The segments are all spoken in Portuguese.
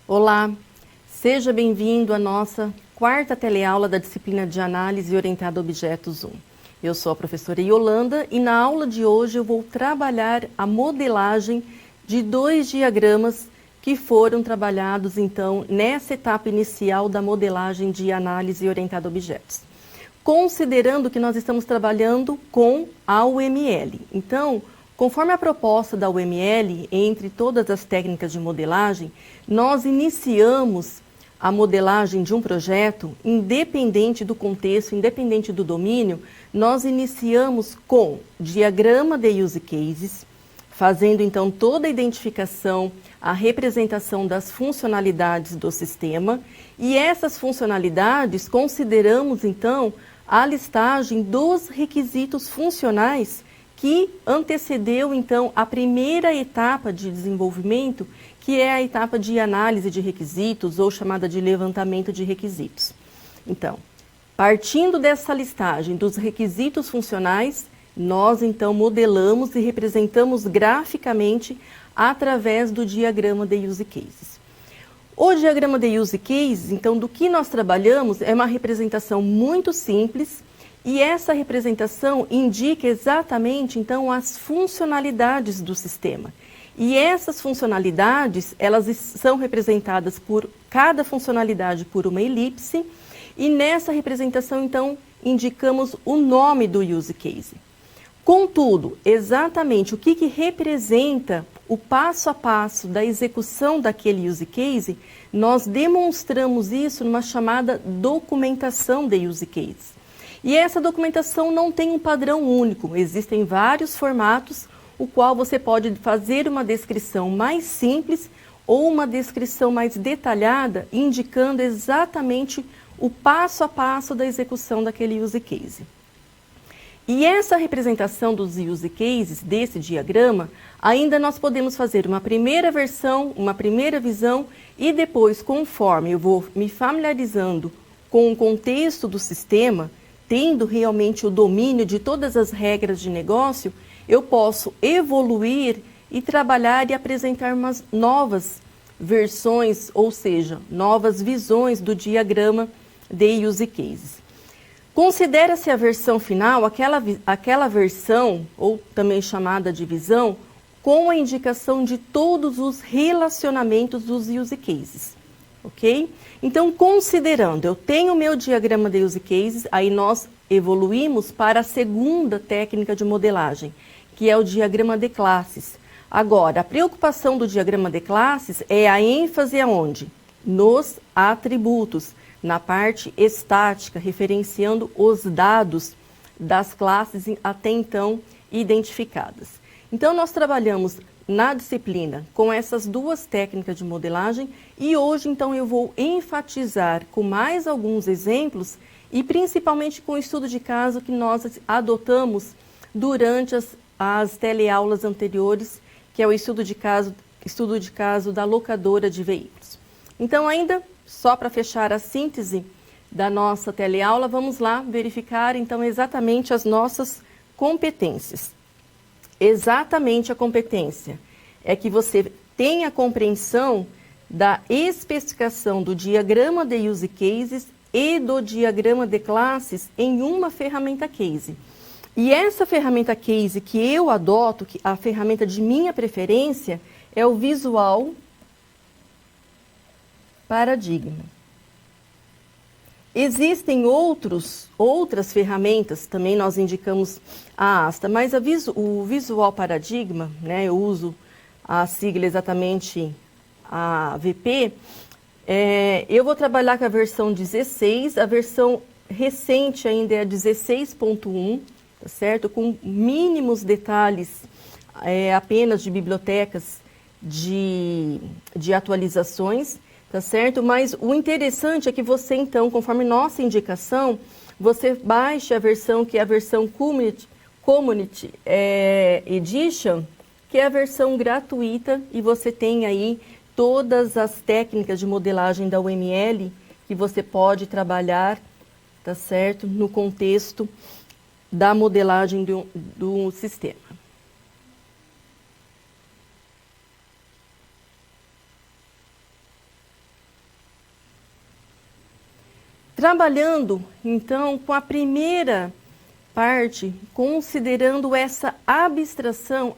Olá, seja bem-vindo à nossa quarta teleaula da disciplina de Análise Orientada a Objetos 1. Eu sou a professora Yolanda e na aula de hoje eu vou trabalhar a modelagem de dois diagramas que foram trabalhados então nessa etapa inicial da modelagem de Análise Orientada a Objetos. Considerando que nós estamos trabalhando com a UML. Então, conforme a proposta da UML, entre todas as técnicas de modelagem, nós iniciamos a modelagem de um projeto, independente do contexto, independente do domínio, nós iniciamos com diagrama de use cases, fazendo então toda a identificação, a representação das funcionalidades do sistema, e essas funcionalidades consideramos então a listagem dos requisitos funcionais que antecedeu, então, a primeira etapa de desenvolvimento, que é a etapa de análise de requisitos, ou chamada de levantamento de requisitos. Então, partindo dessa listagem dos requisitos funcionais, nós, então, modelamos e representamos graficamente através do diagrama de use cases. O diagrama de use cases, então, do que nós trabalhamos, é uma representação muito simples, e essa representação indica exatamente, então, as funcionalidades do sistema. E essas funcionalidades, elas são representadas por cada funcionalidade por uma elipse, e nessa representação, então, indicamos o nome do use case. Contudo, exatamente o que representa o passo a passo da execução daquele use case, nós demonstramos isso numa chamada documentação de use case. E essa documentação não tem um padrão único, existem vários formatos, o qual você pode fazer uma descrição mais simples ou uma descrição mais detalhada, indicando exatamente o passo a passo da execução daquele use case. E essa representação dos use cases, desse diagrama, ainda nós podemos fazer uma primeira versão, uma primeira visão, e depois, conforme eu vou me familiarizando com o contexto do sistema, tendo realmente o domínio de todas as regras de negócio, eu posso evoluir e trabalhar e apresentar umas novas versões, ou seja, novas visões do diagrama de use cases. Considera-se a versão final aquela versão, ou também chamada de visão, com a indicação de todos os relacionamentos dos use cases. Ok? Então, considerando, eu tenho o meu diagrama de use cases, aí nós evoluímos para a segunda técnica de modelagem, que é o diagrama de classes. Agora, a preocupação do diagrama de classes é a ênfase aonde? Nos atributos, na parte estática, referenciando os dados das classes até então identificadas. Então, nós trabalhamos na disciplina com essas duas técnicas de modelagem e hoje, então, eu vou enfatizar com mais alguns exemplos e principalmente com o estudo de caso que nós adotamos durante as teleaulas anteriores, que é o estudo de caso da locadora de veículos. Então, ainda só para fechar a síntese da nossa teleaula, vamos lá verificar, então, exatamente as nossas competências. Exatamente a competência é que você tenha compreensão da especificação do diagrama de use cases e do diagrama de classes em uma ferramenta case. E essa ferramenta case que eu adoto, a ferramenta de minha preferência, é o Visual Paradigma. Existem outras ferramentas, também nós indicamos a ASTA, mas o Visual Paradigma, né, eu uso a sigla exatamente a VP, eu vou trabalhar com a versão 16, a versão recente ainda é a 16.1, tá certo? Com mínimos detalhes apenas de bibliotecas de atualizações, tá certo? Mas o interessante é que você, então, conforme nossa indicação, você baixe a versão que é a versão Community Edition, que é a versão gratuita, e você tem aí todas as técnicas de modelagem da UML que você pode trabalhar, tá certo? No contexto da modelagem do sistema. Trabalhando, então, com a primeira parte, considerando essa abstração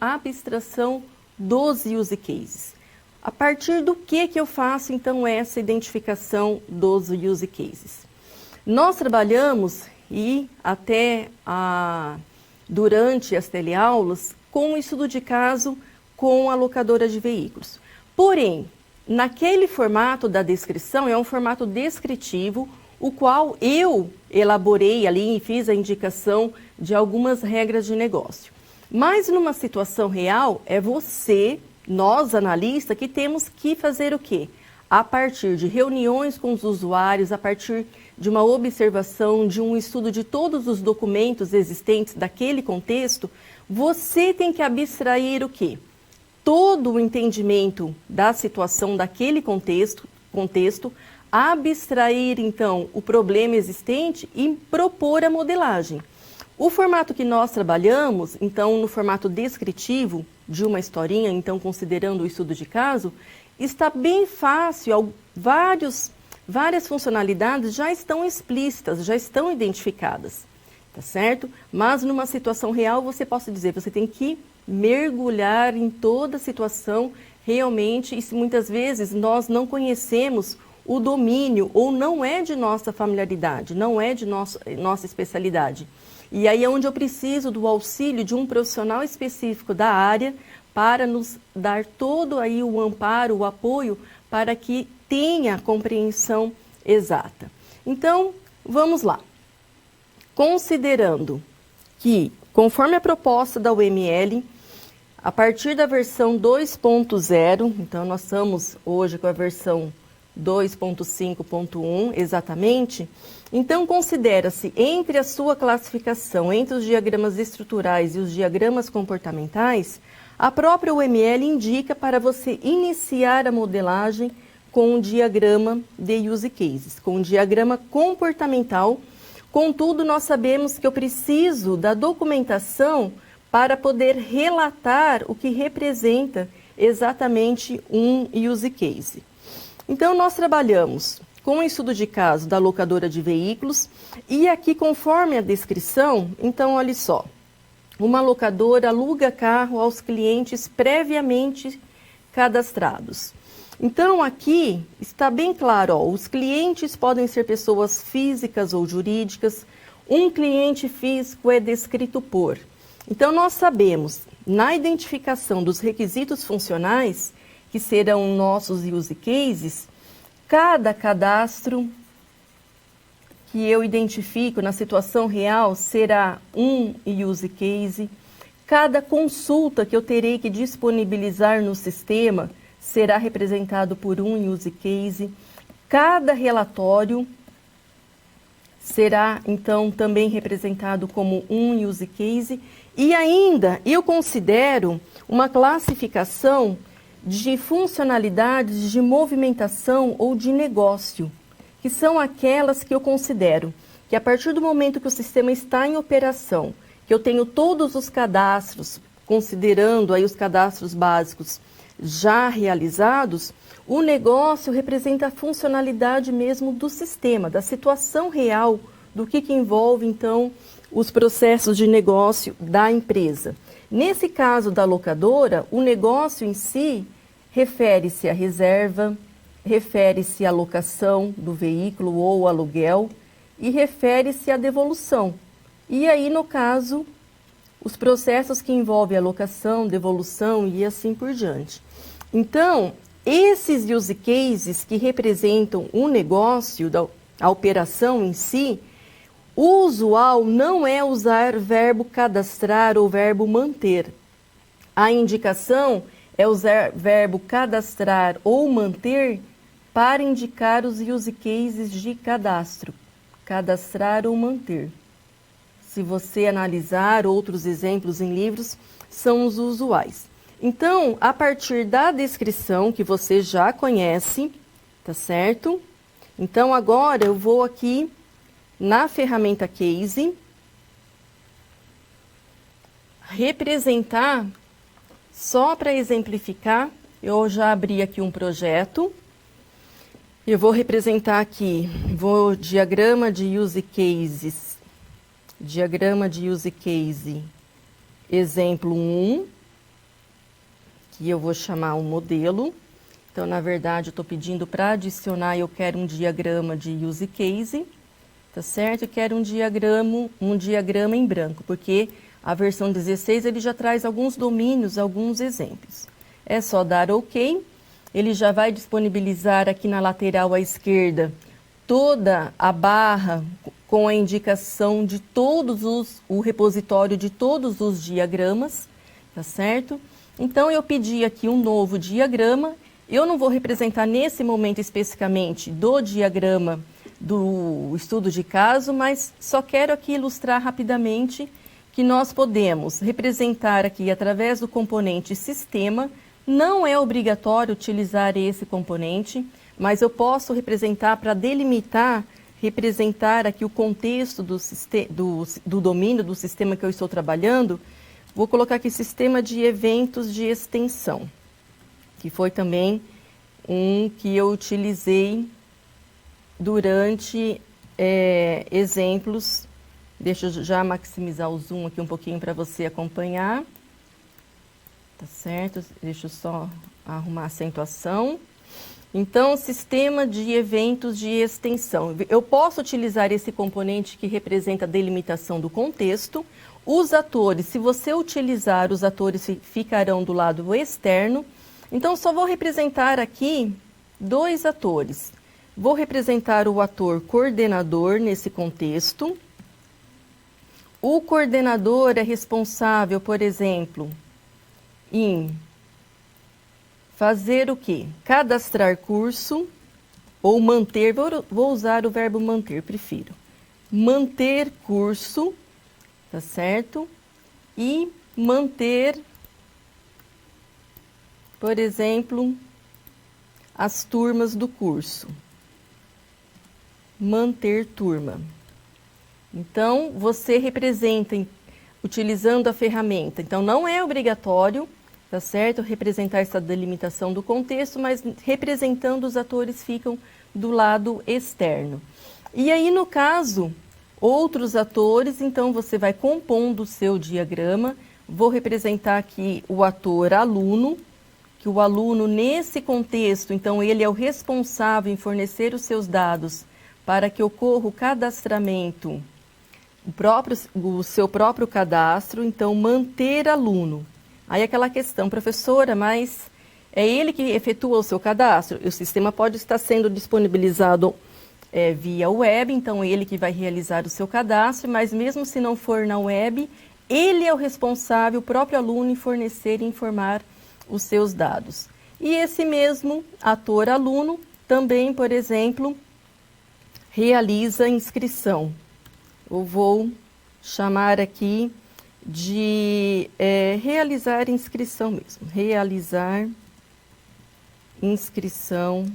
dos use cases. A partir do que eu faço, então, essa identificação dos use cases? Nós trabalhamos, e até durante as teleaulas, com o estudo de caso com a locadora de veículos. Porém, naquele formato da descrição, é um formato descritivo, o qual eu elaborei ali e fiz a indicação de algumas regras de negócio. Mas numa situação real, é nós analistas, que temos que fazer o quê? A partir de reuniões com os usuários, a partir de uma observação, de um estudo de todos os documentos existentes daquele contexto, você tem que abstrair o quê? Todo o entendimento da situação daquele contexto, abstrair, então, o problema existente e propor a modelagem. O formato que nós trabalhamos, então, no formato descritivo de uma historinha, então, considerando o estudo de caso, está bem fácil, várias funcionalidades já estão explícitas, já estão identificadas, tá certo? Mas numa situação real, você tem que mergulhar em toda a situação realmente, e muitas vezes nós não conhecemos o domínio, ou não é de nossa familiaridade, não é de nossa especialidade. E aí é onde eu preciso do auxílio de um profissional específico da área para nos dar todo aí o amparo, o apoio, para que tenha a compreensão exata. Então, vamos lá. Considerando que, conforme a proposta da UML, a partir da versão 2.0, então nós estamos hoje com a versão 2.5.1 exatamente, então considera-se entre a sua classificação, entre os diagramas estruturais e os diagramas comportamentais, a própria UML indica para você iniciar a modelagem com um diagrama de use cases, com um diagrama comportamental. Contudo, nós sabemos que eu preciso da documentação para poder relatar o que representa exatamente um use case. Então, nós trabalhamos com o estudo de caso da locadora de veículos e aqui, conforme a descrição, então, olha só, uma locadora aluga carro aos clientes previamente cadastrados. Então, aqui está bem claro, ó, os clientes podem ser pessoas físicas ou jurídicas, um cliente físico é descrito por. Então, nós sabemos, na identificação dos requisitos funcionais, que serão nossos use cases, cada cadastro que eu identifico na situação real será um use case, cada consulta que eu terei que disponibilizar no sistema será representado por um use case, cada relatório será, então, também representado como um use case, e ainda eu considero uma classificação de funcionalidades de movimentação ou de negócio, que são aquelas que eu considero que a partir do momento que o sistema está em operação, que eu tenho todos os cadastros, considerando aí os cadastros básicos já realizados, o negócio representa a funcionalidade mesmo do sistema, da situação real, do que envolve, então, os processos de negócio da empresa. Nesse caso da locadora, o negócio em si refere-se à reserva, refere-se à locação do veículo ou aluguel e refere-se à devolução. E aí, no caso, os processos que envolvem a locação, devolução e assim por diante. Então, esses use cases que representam o negócio, a operação em si, o usual não é usar verbo cadastrar ou verbo manter. A indicação é usar verbo cadastrar ou manter para indicar os use cases de cadastro. Cadastrar ou manter. Se você analisar outros exemplos em livros, são os usuais. Então, a partir da descrição que você já conhece, tá certo? Então, agora eu vou aqui na ferramenta Case representar, só para exemplificar, eu já abri aqui um projeto Eu vou representar aqui, diagrama de use cases, diagrama de use case, exemplo 1, que eu vou chamar um modelo. Então, na verdade, eu estou pedindo para adicionar, eu quero um diagrama de use case, tá certo? Eu quero um diagrama em branco, porque a versão 16 ele já traz alguns domínios, alguns exemplos. É só dar OK, ele já vai disponibilizar aqui na lateral à esquerda toda a barra com a indicação de o repositório de todos os diagramas, tá certo? Então, eu pedi aqui um novo diagrama. Eu não vou representar nesse momento especificamente do diagrama do estudo de caso, mas só quero aqui ilustrar rapidamente que nós podemos representar aqui através do componente sistema. Não é obrigatório utilizar esse componente, mas eu posso representar para delimitar, representar aqui o contexto do domínio do sistema que eu estou trabalhando. Vou colocar aqui sistema de eventos de extensão, que foi também um que eu utilizei durante exemplos. Deixa eu já maximizar o zoom aqui um pouquinho para você acompanhar. Tá certo? Deixa eu só arrumar a acentuação. Então, sistema de eventos de extensão. Eu posso utilizar esse componente que representa a delimitação do contexto. Os atores, se você utilizar, os atores ficarão do lado externo. Então, só vou representar aqui 2 atores. Vou representar o ator coordenador nesse contexto. O coordenador é responsável, por exemplo, em fazer o quê? Cadastrar curso ou manter, vou usar o verbo manter, prefiro. Manter curso, tá certo? E manter, por exemplo, as turmas do curso. Manter turma. Então, você representa utilizando a ferramenta. Então, não é obrigatório, tá certo, representar essa delimitação do contexto, mas representando os atores ficam do lado externo. E aí, no caso, outros atores, então você vai compondo o seu diagrama. Vou representar aqui o ator aluno, que o aluno nesse contexto, então ele é o responsável em fornecer os seus dados para que ocorra o cadastramento, o seu próprio cadastro, então manter aluno. Aí aquela questão, professora, mas é ele que efetua o seu cadastro? O sistema pode estar sendo disponibilizado via web, então ele que vai realizar o seu cadastro, mas mesmo se não for na web, ele é o responsável, o próprio aluno, em fornecer e informar os seus dados. E esse mesmo ator aluno também, por exemplo, realiza inscrição. Eu vou chamar aqui de realizar inscrição mesmo. Realizar inscrição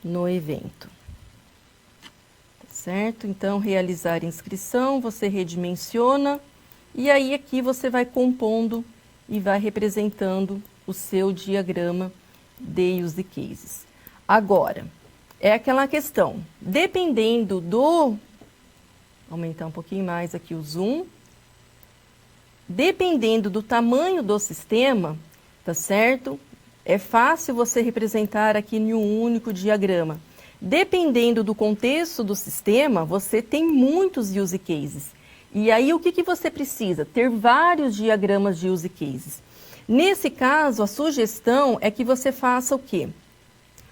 no evento. Certo? Então, realizar inscrição, você redimensiona e aí aqui você vai compondo e vai representando o seu diagrama de use cases. Agora, é aquela questão, dependendo do... Aumentar um pouquinho mais aqui o zoom. Dependendo do tamanho do sistema, tá certo? É fácil você representar aqui em um único diagrama. Dependendo do contexto do sistema, você tem muitos use cases. E aí, o que você precisa? Ter vários diagramas de use cases. Nesse caso, a sugestão é que você faça o quê?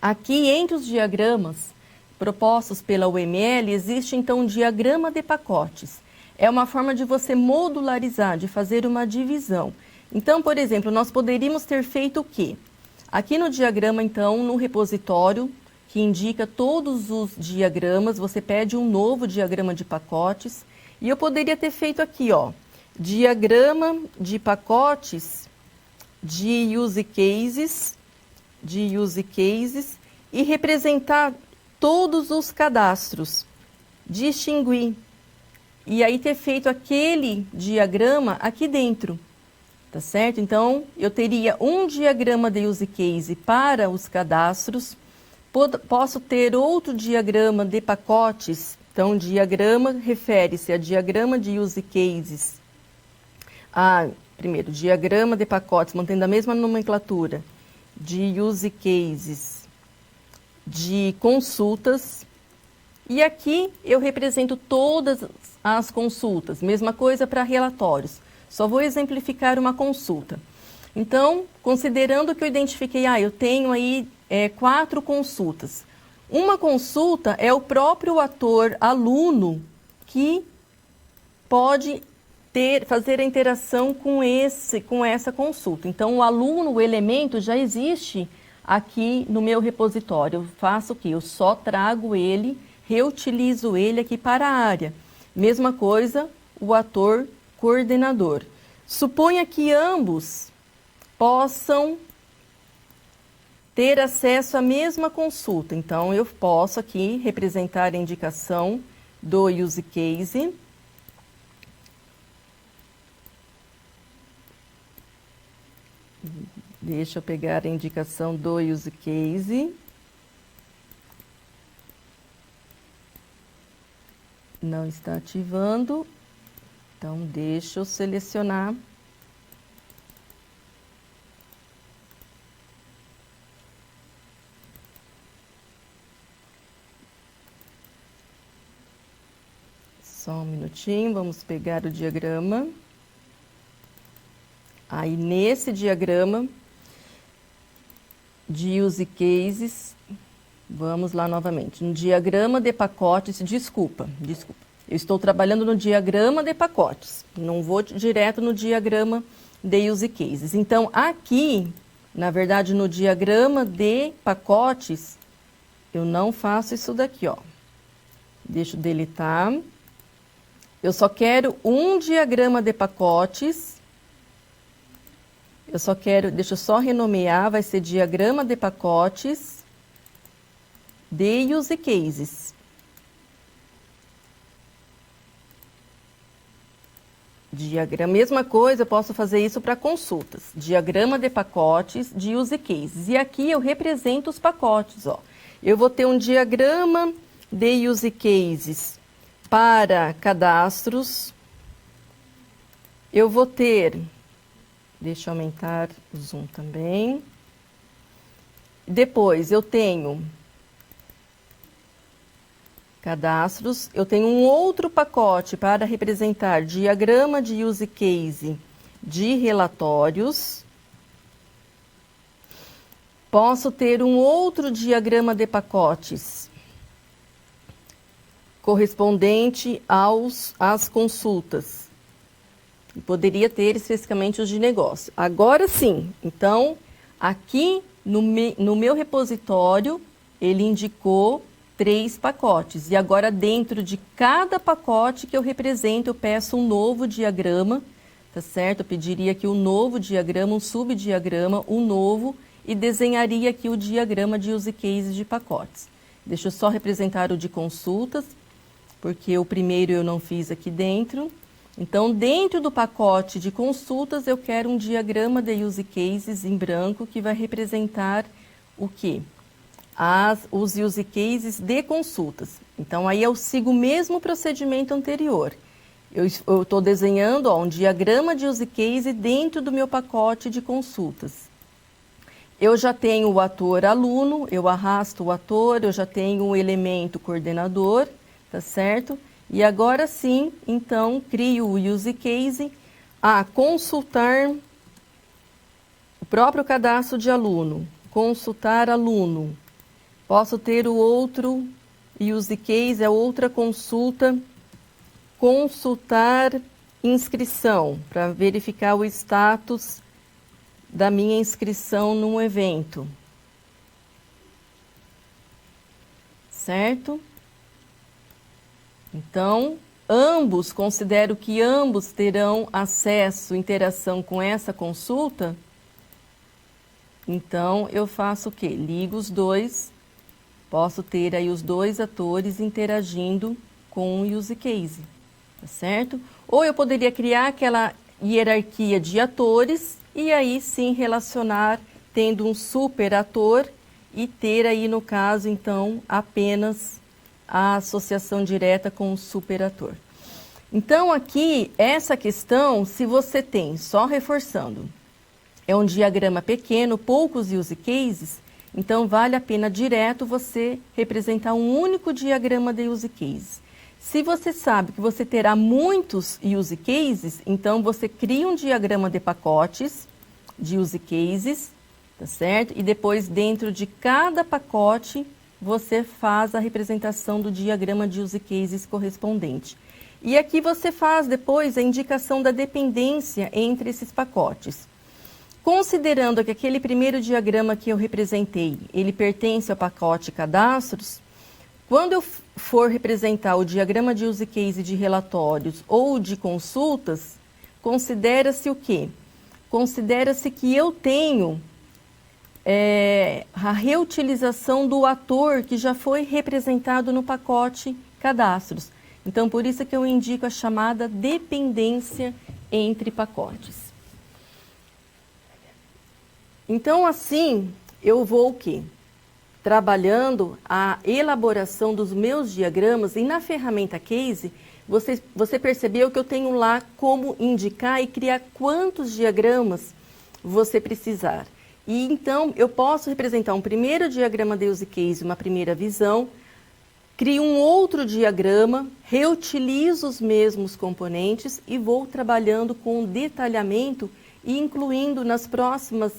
Aqui, entre os diagramas propostos pela UML, existe, então, um diagrama de pacotes. É uma forma de você modularizar, de fazer uma divisão. Então, por exemplo, nós poderíamos ter feito o quê? Aqui no diagrama, então, no repositório, que indica todos os diagramas, você pede um novo diagrama de pacotes. E eu poderia ter feito aqui, ó, diagrama de pacotes de use cases, e representar todos os cadastros, distinguir. E aí ter feito aquele diagrama aqui dentro, tá certo? Então, eu teria um diagrama de use case para os cadastros, Posso ter outro diagrama de pacotes. Então, diagrama refere-se a diagrama de use cases. Primeiro, diagrama de pacotes, mantendo a mesma nomenclatura, de use cases, de consultas. E aqui eu represento todas as consultas. Mesma coisa para relatórios. Só vou exemplificar uma consulta. Então, considerando que eu identifiquei, eu tenho aí 4 consultas. Uma consulta é o próprio ator aluno que pode fazer a interação com essa consulta. Então, o aluno, o elemento, já existe aqui no meu repositório. Eu faço o quê? Eu só trago ele, reutilizo ele aqui para a área. Mesma coisa, o ator coordenador. Suponha que ambos possam ter acesso à mesma consulta. Então, eu posso aqui representar a indicação do use case. Deixa eu pegar a indicação do use case. Não está ativando. Então, deixa eu selecionar. Só um minutinho, vamos pegar o diagrama. Aí, nesse diagrama de use cases, vamos lá novamente. No diagrama de pacotes, desculpa. Eu estou trabalhando no diagrama de pacotes, não vou direto no diagrama de use cases. Então, aqui, na verdade, no diagrama de pacotes, eu não faço isso daqui, ó. Deixa eu deletar. Eu só quero um diagrama de pacotes. Deixa eu só renomear, vai ser diagrama de pacotes de use cases. Mesma coisa, eu posso fazer isso para consultas. Diagrama de pacotes de use cases. E aqui eu represento os pacotes, ó. Eu vou ter um diagrama de use cases para cadastros. Eu vou ter... Deixa eu aumentar o zoom também. Depois, eu tenho cadastros. Eu tenho um outro pacote para representar diagrama de use case de relatórios. Posso ter um outro diagrama de pacotes correspondente às consultas. Poderia ter especificamente os de negócio. Agora sim, então, aqui no meu repositório, ele indicou 3 pacotes. E agora, dentro de cada pacote que eu represento, eu peço um novo diagrama, tá certo? Eu pediria aqui um novo diagrama, um subdiagrama, um novo, e desenharia aqui o diagrama de use cases de pacotes. Deixa eu só representar o de consultas, porque o primeiro eu não fiz aqui dentro. Então, dentro do pacote de consultas, eu quero um diagrama de use cases em branco que vai representar o quê? Os use cases de consultas. Então, aí eu sigo o mesmo procedimento anterior. Eu estou desenhando um diagrama de use case dentro do meu pacote de consultas. Eu já tenho o ator aluno, eu arrasto o ator, eu já tenho o elemento coordenador, tá certo? E agora sim, então, crio o use case a consultar o próprio cadastro de aluno, consultar aluno. Posso ter o outro use case, a outra consulta, consultar inscrição, para verificar o status da minha inscrição num evento. Certo? Então, considero que ambos terão acesso, interação com essa consulta. Então, eu faço o quê? Ligo os dois, posso ter aí os 2 atores interagindo com o use case, tá certo? Ou eu poderia criar aquela hierarquia de atores e aí sim relacionar, tendo um super ator e ter aí, no caso, então, apenas a associação direta com o superator. Então, aqui, essa questão, se você tem, só reforçando, é um diagrama pequeno, poucos use cases, então vale a pena direto você representar um único diagrama de use cases. Se você sabe que você terá muitos use cases, então você cria um diagrama de pacotes de use cases, tá certo? E depois, dentro de cada pacote, você faz a representação do diagrama de use cases correspondente. E aqui você faz depois a indicação da dependência entre esses pacotes. Considerando que aquele primeiro diagrama que eu representei, ele pertence ao pacote cadastros, quando eu for representar o diagrama de use case de relatórios ou de consultas, considera-se o quê? Considera-se que eu tenho a reutilização do ator que já foi representado no pacote cadastros. Então, por isso que eu indico a chamada dependência entre pacotes. Então, assim, eu vou o quê? Trabalhando a elaboração dos meus diagramas e na ferramenta Case, você percebeu que eu tenho lá como indicar e criar quantos diagramas você precisar. E então, eu posso representar um primeiro diagrama de use case, uma primeira visão, crio um outro diagrama, reutilizo os mesmos componentes e vou trabalhando com detalhamento e incluindo nas próximas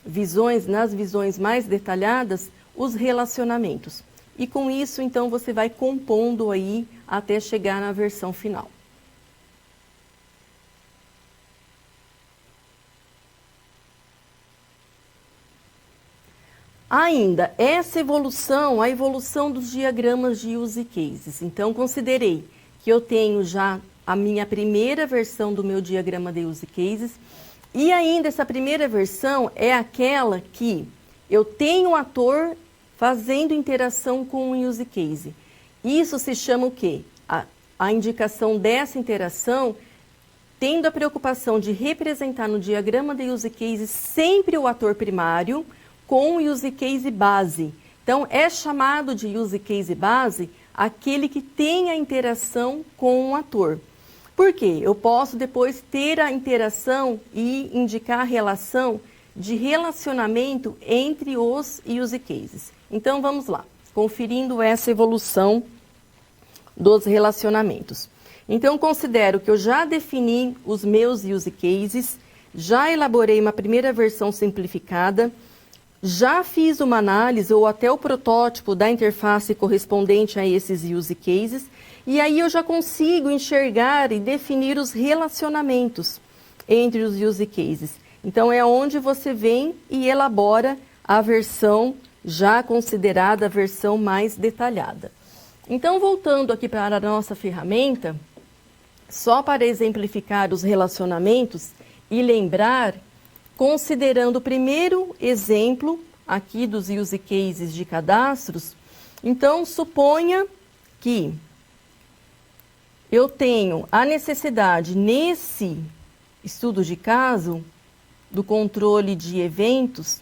visões, nas visões mais detalhadas, os relacionamentos. E com isso, então, você vai compondo aí até chegar na versão final. Ainda, essa evolução, a evolução dos diagramas de use cases. Então, considerei que eu tenho já a minha primeira versão do meu diagrama de use cases, e ainda essa primeira versão é aquela que eu tenho o ator fazendo interação com o use case. Isso se chama o quê? A indicação dessa interação, tendo a preocupação de representar no diagrama de use case sempre o ator primário, com o use case base. Então, é chamado de use case base aquele que tem a interação com o ator. Por quê? Eu posso depois ter a interação e indicar a relação de relacionamento entre os use cases. Então, vamos lá, conferindo essa evolução dos relacionamentos. Então, considero que eu já defini os meus use cases, já elaborei uma primeira versão simplificada, já fiz uma análise ou até o protótipo da interface correspondente a esses use cases, e aí eu já consigo enxergar e definir os relacionamentos entre os use cases. Então, é onde você vem e elabora a versão já considerada a versão mais detalhada. Então, voltando aqui para a nossa ferramenta, só para exemplificar os relacionamentos e lembrar, considerando o primeiro exemplo aqui dos use cases de cadastros, então suponha que eu tenho a necessidade nesse estudo de caso do controle de eventos,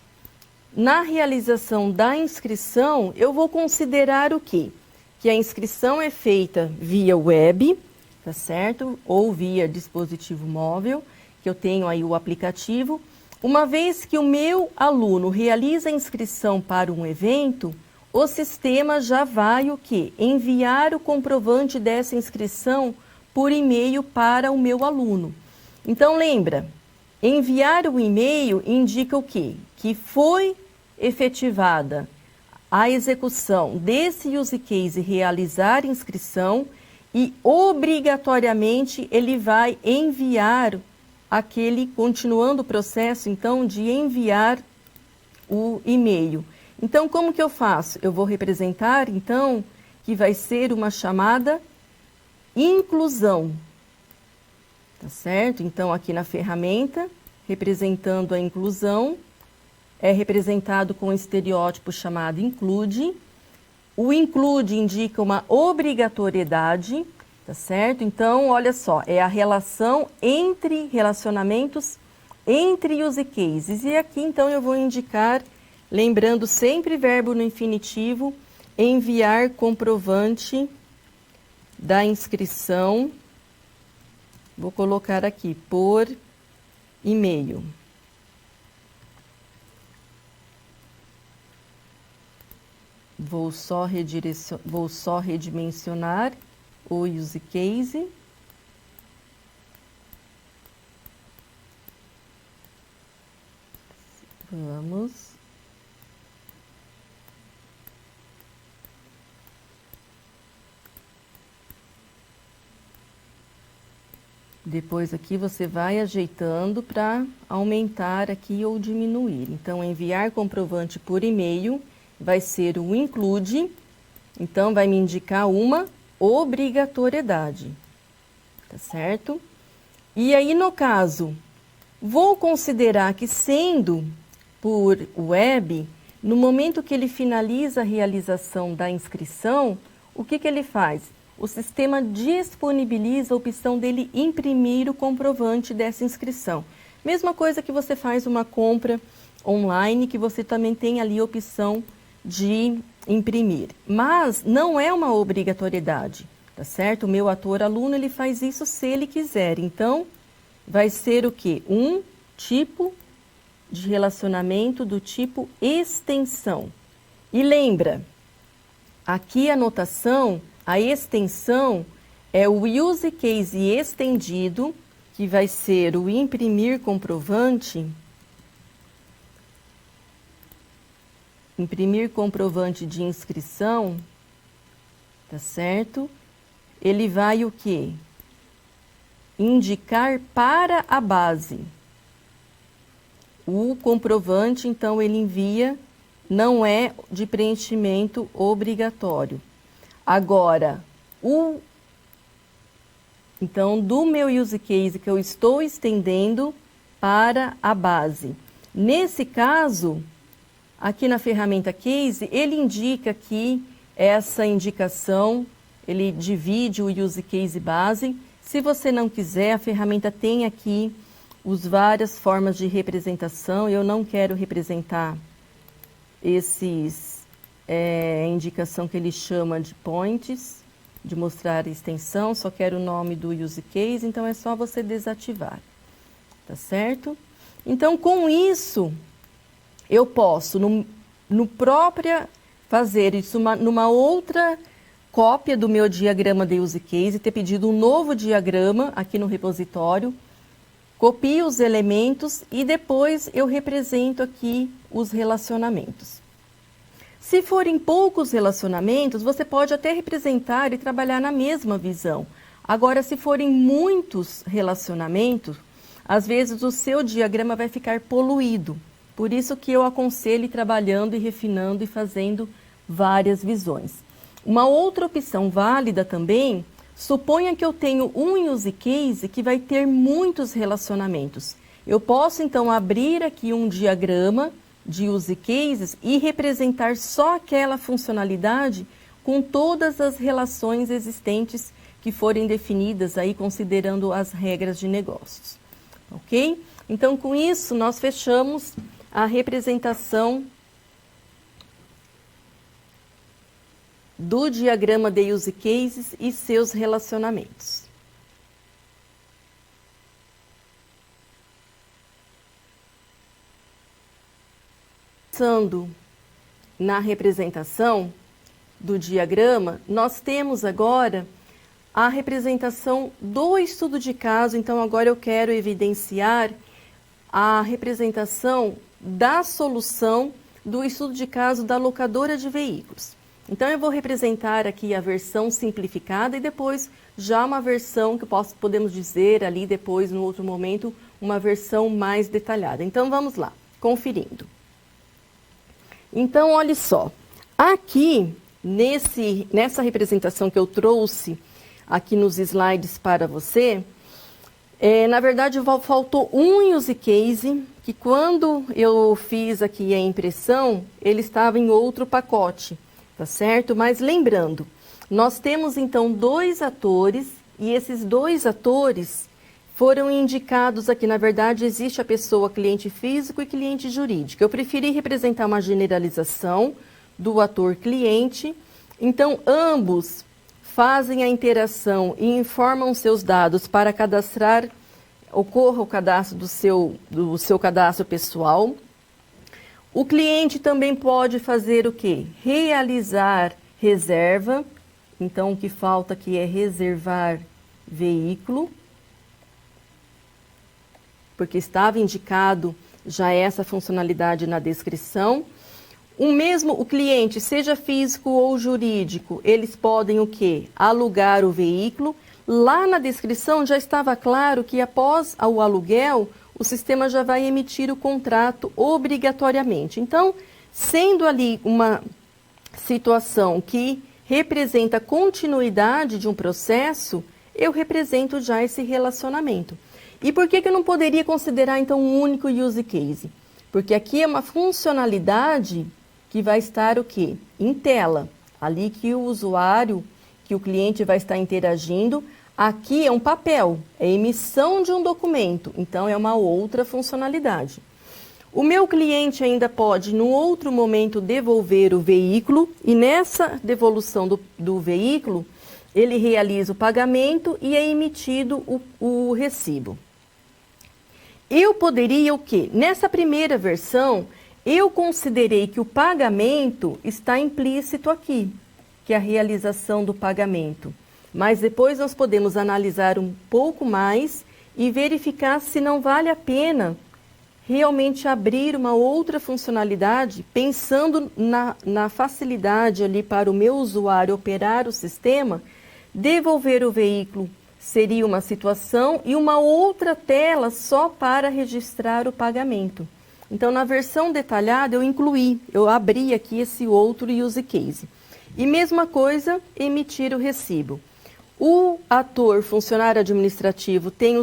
na realização da inscrição, eu vou considerar o quê? Que a inscrição é feita via web, tá certo? Ou via dispositivo móvel, que eu tenho aí o aplicativo. Uma vez que o meu aluno realiza a inscrição para um evento, o sistema já vai o quê? Enviar o comprovante dessa inscrição por e-mail para o meu aluno. Então, lembra, enviar o e-mail indica o quê? Que foi efetivada a execução desse use case realizar inscrição e, obrigatoriamente, ele vai enviar continuando o processo, então, de enviar o e-mail. Então, como que eu faço? Eu vou representar, então, que vai ser uma chamada inclusão. Tá certo? Então, aqui na ferramenta, representando a inclusão, é representado com um estereótipo chamado include. O include indica uma obrigatoriedade, tá certo? Então, olha só, é a relação entre relacionamentos entre use cases. E aqui, então, eu vou indicar Lembrando sempre verbo no infinitivo, enviar comprovante da inscrição. Vou colocar aqui, por e-mail. Vou só redimensionar o use case. Vamos. Depois aqui você vai ajeitando para aumentar aqui ou diminuir. Então, enviar comprovante por e-mail vai ser o include. Então, vai me indicar uma obrigatoriedade. Tá certo? E aí, no caso, vou considerar que sendo por web, no momento que ele finaliza a realização da inscrição, o que ele faz? O sistema disponibiliza a opção dele imprimir o comprovante dessa inscrição. Mesma coisa que você faz uma compra online, que você também tem ali a opção de imprimir. Mas não é uma obrigatoriedade, tá certo? O meu ator-aluno, ele faz isso se ele quiser. Então, vai ser o quê? Um tipo de relacionamento do tipo extensão. E lembra, aqui a notação, a extensão é o use case estendido, que vai ser o imprimir comprovante. Imprimir comprovante de inscrição, tá certo? Ele vai o quê? Indicar para a base. O comprovante, então, ele envia, não é de preenchimento obrigatório. Agora, então, do meu use case que eu estou estendendo para a base. Nesse caso, aqui na ferramenta Case, ele indica que essa indicação, ele divide o use case base. Se você não quiser, a ferramenta tem aqui as várias formas de representação. Eu não quero representar indicação que ele chama de points, de mostrar a extensão, só quero o nome do use case, então é só você desativar, tá certo? Então, com isso, eu posso, fazer isso numa outra cópia do meu diagrama de use case, ter pedido um novo diagrama aqui no repositório, copio os elementos e depois eu represento aqui os relacionamentos. Se forem poucos relacionamentos, você pode até representar e trabalhar na mesma visão. Agora, se forem muitos relacionamentos, às vezes o seu diagrama vai ficar poluído. Por isso que eu aconselho ir trabalhando e refinando e fazendo várias visões. Uma outra opção válida também, suponha que eu tenho um use case que vai ter muitos relacionamentos. Eu posso, então, abrir aqui um diagrama de use cases e representar só aquela funcionalidade com todas as relações existentes que forem definidas aí considerando as regras de negócios, ok? Então, com isso, nós fechamos a representação do diagrama de use cases e seus relacionamentos. Pensando na representação do diagrama, nós temos agora a representação do estudo de caso. Então, agora eu quero evidenciar a representação da solução do estudo de caso da locadora de veículos. Então, eu vou representar aqui a versão simplificada e depois já uma versão que podemos dizer ali depois, no outro momento, uma versão mais detalhada. Então, vamos lá, conferindo. Então, olha só, aqui nessa representação que eu trouxe aqui nos slides para você, na verdade faltou um use case, que quando eu fiz aqui a impressão, ele estava em outro pacote, tá certo? Mas lembrando, nós temos então dois atores, e esses dois atores foram indicados aqui, na verdade, existe a pessoa cliente físico e cliente jurídico. Eu preferi representar uma generalização do ator cliente, então ambos fazem a interação e informam seus dados para cadastrar, ocorra o cadastro do seu cadastro pessoal. O cliente também pode fazer o quê? Realizar reserva, então o que falta aqui é reservar veículo, porque estava indicado já essa funcionalidade na descrição. O cliente, seja físico ou jurídico, eles podem o quê? Alugar o veículo. Lá na descrição já estava claro que após o aluguel, o sistema já vai emitir o contrato obrigatoriamente. Então, sendo ali uma situação que representa a continuidade de um processo, eu represento já esse relacionamento. E por que eu não poderia considerar, então, um único use case? Porque aqui é uma funcionalidade que vai estar o quê? Em tela. Ali que o usuário, que o cliente vai estar interagindo. Aqui é um papel, é emissão de um documento. Então, é uma outra funcionalidade. O meu cliente ainda pode, no outro momento, devolver o veículo. E nessa devolução do veículo, ele realiza o pagamento e é emitido o recibo. Eu poderia o quê? Nessa primeira versão, eu considerei que o pagamento está implícito aqui, que é a realização do pagamento. Mas depois nós podemos analisar um pouco mais e verificar se não vale a pena realmente abrir uma outra funcionalidade, pensando na facilidade ali para o meu usuário operar o sistema, devolver o veículo seria uma situação e uma outra tela só para registrar o pagamento. Então, na versão detalhada, eu abri aqui esse outro use case. E mesma coisa, emitir o recibo. O ator, funcionário administrativo, tem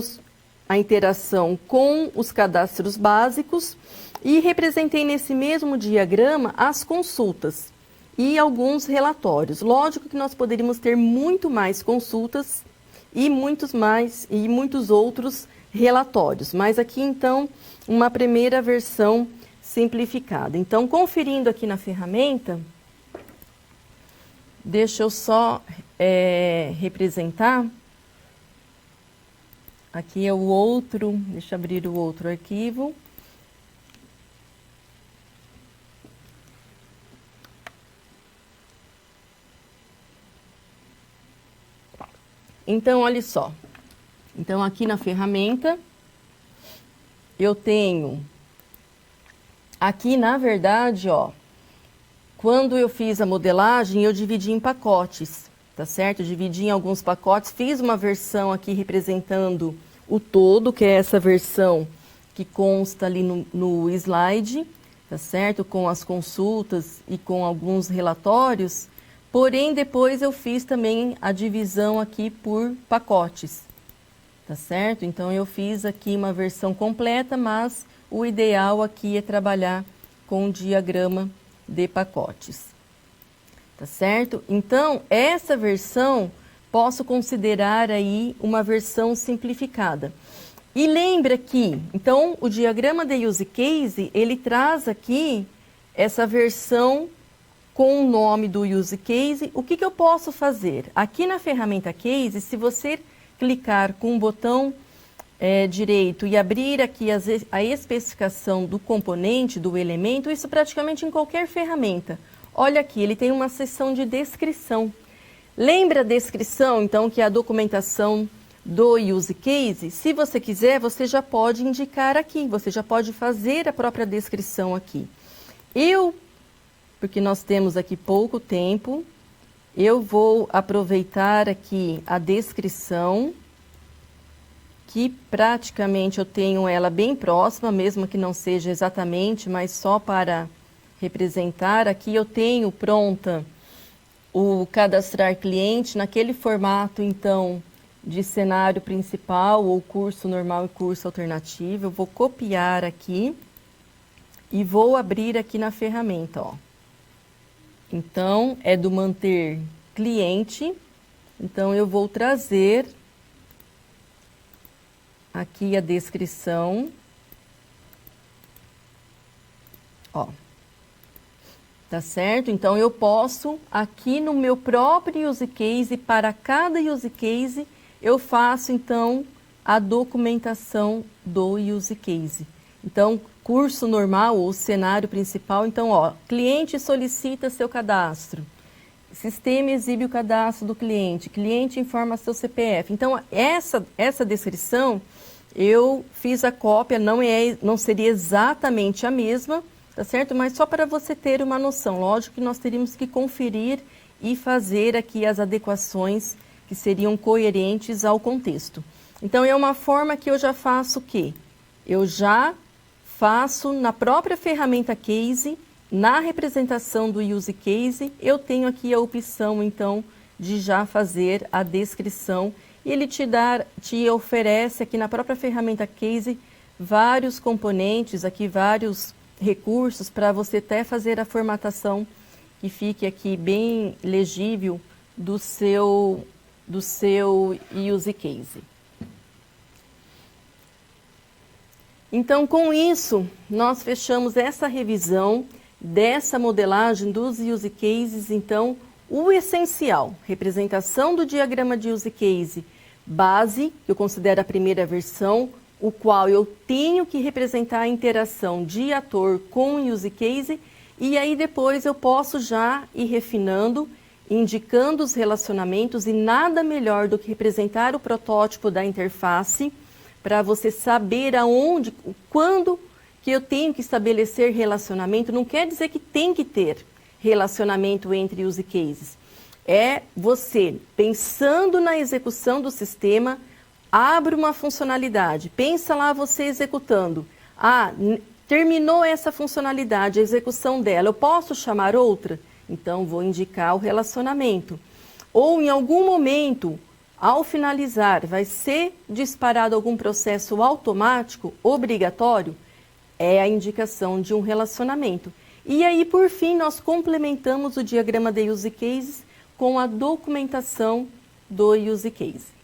a interação com os cadastros básicos e representei nesse mesmo diagrama as consultas e alguns relatórios. Lógico que nós poderíamos ter muito mais consultas e muitos outros relatórios. Mas aqui, então, uma primeira versão simplificada. Então, conferindo aqui na ferramenta, deixa eu só representar. Aqui é o outro, deixa eu abrir o outro arquivo. Então, olha só. Então, aqui na ferramenta, eu tenho... Aqui, na verdade, ó, quando eu fiz a modelagem, eu dividi em pacotes, tá certo? Eu dividi em alguns pacotes, fiz uma versão aqui representando o todo, que é essa versão que consta ali no slide, tá certo? Com as consultas e com alguns relatórios. Porém, depois eu fiz também a divisão aqui por pacotes, tá certo? Então, eu fiz aqui uma versão completa, mas o ideal aqui é trabalhar com um diagrama de pacotes, tá certo? Então, essa versão posso considerar aí uma versão simplificada. E lembra que, então, o diagrama de use case, ele traz aqui essa versão com o nome do use case. O que eu posso fazer? Aqui na ferramenta Case, se você clicar com o botão direito e abrir aqui a especificação do componente, do elemento, isso praticamente em qualquer ferramenta. Olha aqui, ele tem uma seção de descrição. Lembra a descrição, então, que é a documentação do use case? Se você quiser, você já pode indicar aqui, você já pode fazer a própria descrição aqui. Porque nós temos aqui pouco tempo, eu vou aproveitar aqui a descrição, que praticamente eu tenho ela bem próxima, mesmo que não seja exatamente, mas só para representar. Aqui eu tenho pronta o cadastrar cliente naquele formato, então, de cenário principal, ou curso normal e curso alternativo. Eu vou copiar aqui e vou abrir aqui na ferramenta, ó. Então, é do manter cliente. Então, eu vou trazer aqui a descrição. Ó. Tá certo? Então, eu posso, aqui no meu próprio use case, para cada use case, eu faço, então, a documentação do use case. Então, curso normal ou cenário principal, então, ó, cliente solicita seu cadastro, sistema exibe o cadastro do cliente, cliente informa seu CPF. Então, essa descrição, eu fiz a cópia, não seria exatamente a mesma, tá certo? Mas só para você ter uma noção. Lógico que nós teríamos que conferir e fazer aqui as adequações que seriam coerentes ao contexto. Então, é uma forma que eu já faço o quê? Eu já faço na própria ferramenta Case, na representação do use case, eu tenho aqui a opção, então, de já fazer a descrição. E ele te oferece aqui na própria ferramenta Case vários componentes, aqui vários recursos para você até fazer a formatação que fique aqui bem legível do seu use case. Então, com isso, nós fechamos essa revisão dessa modelagem dos use cases. Então, o essencial, representação do diagrama de use case base, que eu considero a primeira versão, o qual eu tenho que representar a interação de ator com o use case, e aí depois eu posso já ir refinando, indicando os relacionamentos, e nada melhor do que representar o protótipo da interface, para você saber aonde, quando que eu tenho que estabelecer relacionamento. Não quer dizer que tem que ter relacionamento entre use cases. É você, pensando na execução do sistema, abre uma funcionalidade, pensa lá você executando. Ah, terminou essa funcionalidade, a execução dela, eu posso chamar outra? Então, vou indicar o relacionamento. Ou, em algum momento, ao finalizar, vai ser disparado algum processo automático, obrigatório? É a indicação de um relacionamento. E aí, por fim, nós complementamos o diagrama de use cases com a documentação do use case.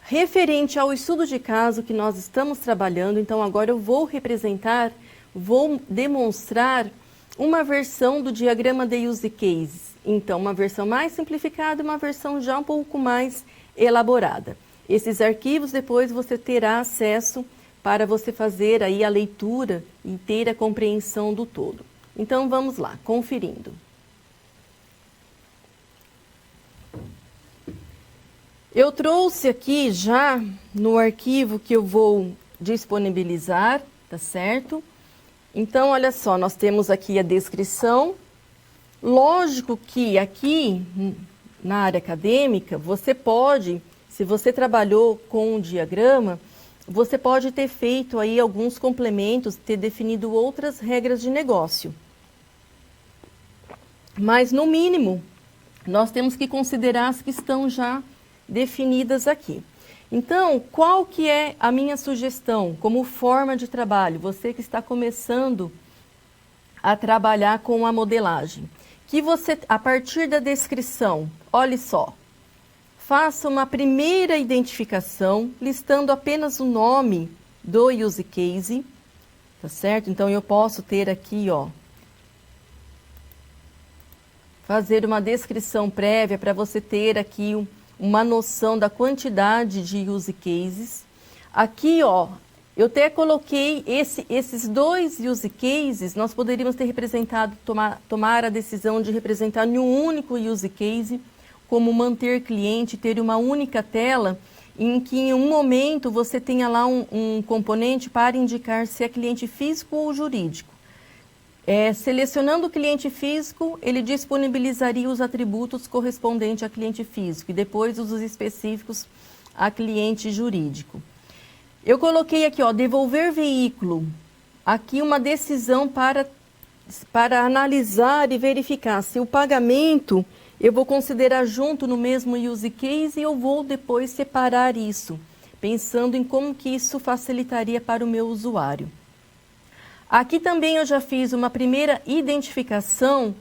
Referente ao estudo de caso que nós estamos trabalhando, então agora eu vou demonstrar uma versão do diagrama de use cases. Então, uma versão mais simplificada e uma versão já um pouco mais elaborada. Esses arquivos depois você terá acesso para você fazer aí a leitura e ter a compreensão do todo. Então, vamos lá, conferindo. Eu trouxe aqui já no arquivo que eu vou disponibilizar, tá certo? Então, olha só, nós temos aqui a descrição. Lógico que aqui, na área acadêmica, você pode, se você trabalhou com um diagrama, você pode ter feito aí alguns complementos, ter definido outras regras de negócio. Mas, no mínimo, nós temos que considerar as que estão já definidas aqui. Então, qual que é a minha sugestão como forma de trabalho? Você que está começando a trabalhar com a modelagem. Que você, a partir da descrição, olhe só, faça uma primeira identificação, listando apenas o nome do use case, tá certo? Então, eu posso ter aqui, ó, fazer uma descrição prévia para você ter aqui uma noção da quantidade de use cases. Aqui, ó, eu até coloquei esses dois use cases, nós poderíamos ter representado, tomar a decisão de representar em um único use case, como manter cliente, ter uma única tela, em que em um momento você tenha lá um componente para indicar se é cliente físico ou jurídico. Selecionando o cliente físico, ele disponibilizaria os atributos correspondentes a cliente físico e depois os específicos a cliente jurídico. Eu coloquei aqui, ó, devolver veículo. Aqui uma decisão para analisar e verificar se o pagamento eu vou considerar junto no mesmo use case e eu vou depois separar isso, pensando em como que isso facilitaria para o meu usuário. Aqui também eu já fiz uma primeira identificação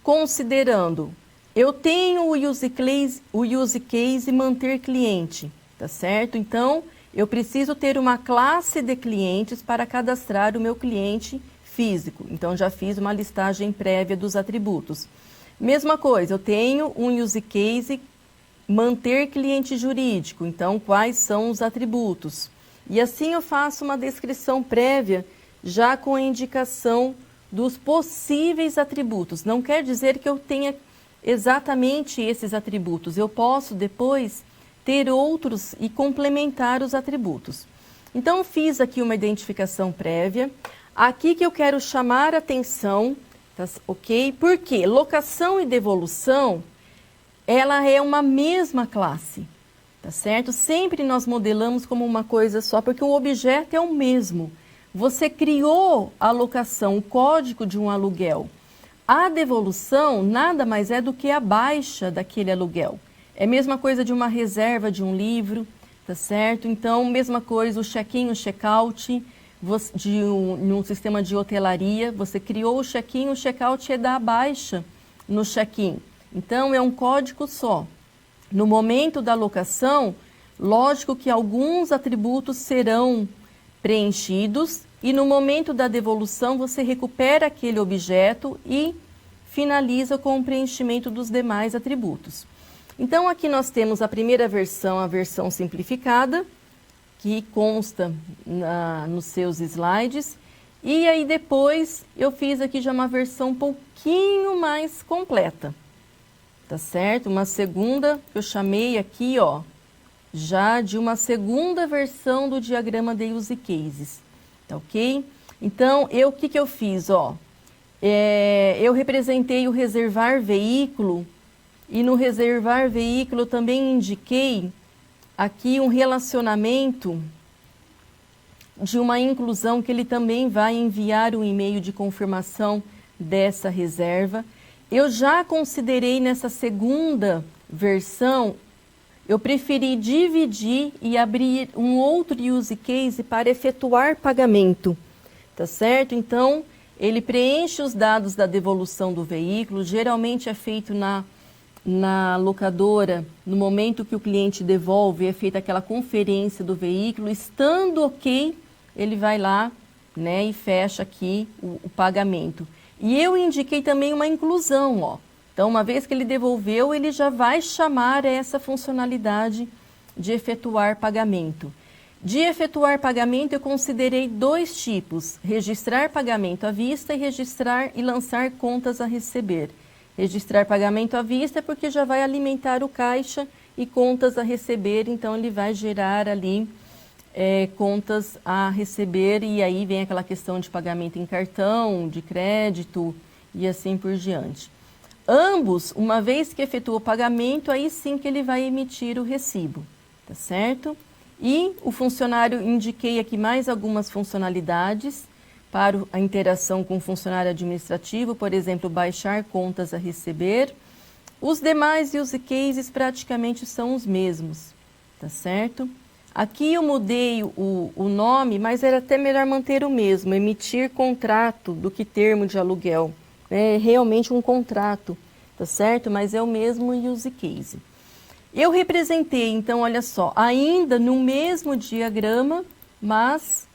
considerando, eu tenho o use case manter cliente, tá certo? Então, eu preciso ter uma classe de clientes para cadastrar o meu cliente físico. Então, já fiz uma listagem prévia dos atributos. Mesma coisa, eu tenho um use case manter cliente jurídico. Então, quais são os atributos? E assim eu faço uma descrição prévia, já com a indicação dos possíveis atributos. Não quer dizer que eu tenha exatamente esses atributos. Eu posso depois ter outros e complementar os atributos. Então, fiz aqui uma identificação prévia. Aqui que eu quero chamar a atenção, tá, ok? Porque locação e devolução, ela é uma mesma classe. Tá certo? Sempre nós modelamos como uma coisa só, porque o objeto é o mesmo. Você criou a locação, o código de um aluguel. A devolução nada mais é do que a baixa daquele aluguel. É a mesma coisa de uma reserva de um livro, tá certo? Então, mesma coisa, o check-in, o check-out, num sistema de hotelaria, você criou o check-in, o check-out é da baixa no check-in. Então, é um código só. No momento da locação, lógico que alguns atributos serão preenchidos e no momento da devolução você recupera aquele objeto e finaliza com o preenchimento dos demais atributos. Então aqui nós temos a primeira versão, a versão simplificada, que consta nos seus slides, e aí depois eu fiz aqui já uma versão um pouquinho mais completa. Tá certo? Uma segunda, eu chamei aqui, ó, já de uma segunda versão do diagrama de use cases, tá ok? Então, o que eu fiz, ó? Eu representei o reservar veículo e no reservar veículo também indiquei aqui um relacionamento de uma inclusão que ele também vai enviar um e-mail de confirmação dessa reserva. Eu já considerei nessa segunda versão, eu preferi dividir e abrir um outro use case para efetuar pagamento, tá certo? Então, ele preenche os dados da devolução do veículo, geralmente é feito na locadora, no momento que o cliente devolve, é feita aquela conferência do veículo, estando ok, ele vai lá, né, e fecha aqui o pagamento. E eu indiquei também uma inclusão, ó. Então, uma vez que ele devolveu, ele já vai chamar essa funcionalidade de efetuar pagamento. De efetuar pagamento, eu considerei dois tipos: registrar pagamento à vista e registrar e lançar contas a receber. Registrar pagamento à vista é porque já vai alimentar o caixa e contas a receber, então ele vai gerar ali contas a receber e aí vem aquela questão de pagamento em cartão, de crédito e assim por diante. Ambos, uma vez que efetua o pagamento, aí sim que ele vai emitir o recibo, tá certo? E o funcionário, indiquei aqui mais algumas funcionalidades para a interação com o funcionário administrativo, por exemplo, baixar contas a receber. Os demais use cases praticamente são os mesmos, tá certo? Aqui eu mudei o nome, mas era até melhor manter o mesmo, emitir contrato do que termo de aluguel. É realmente um contrato, tá certo? Mas é o mesmo use case. Eu representei, então, olha só, ainda no mesmo diagrama, mas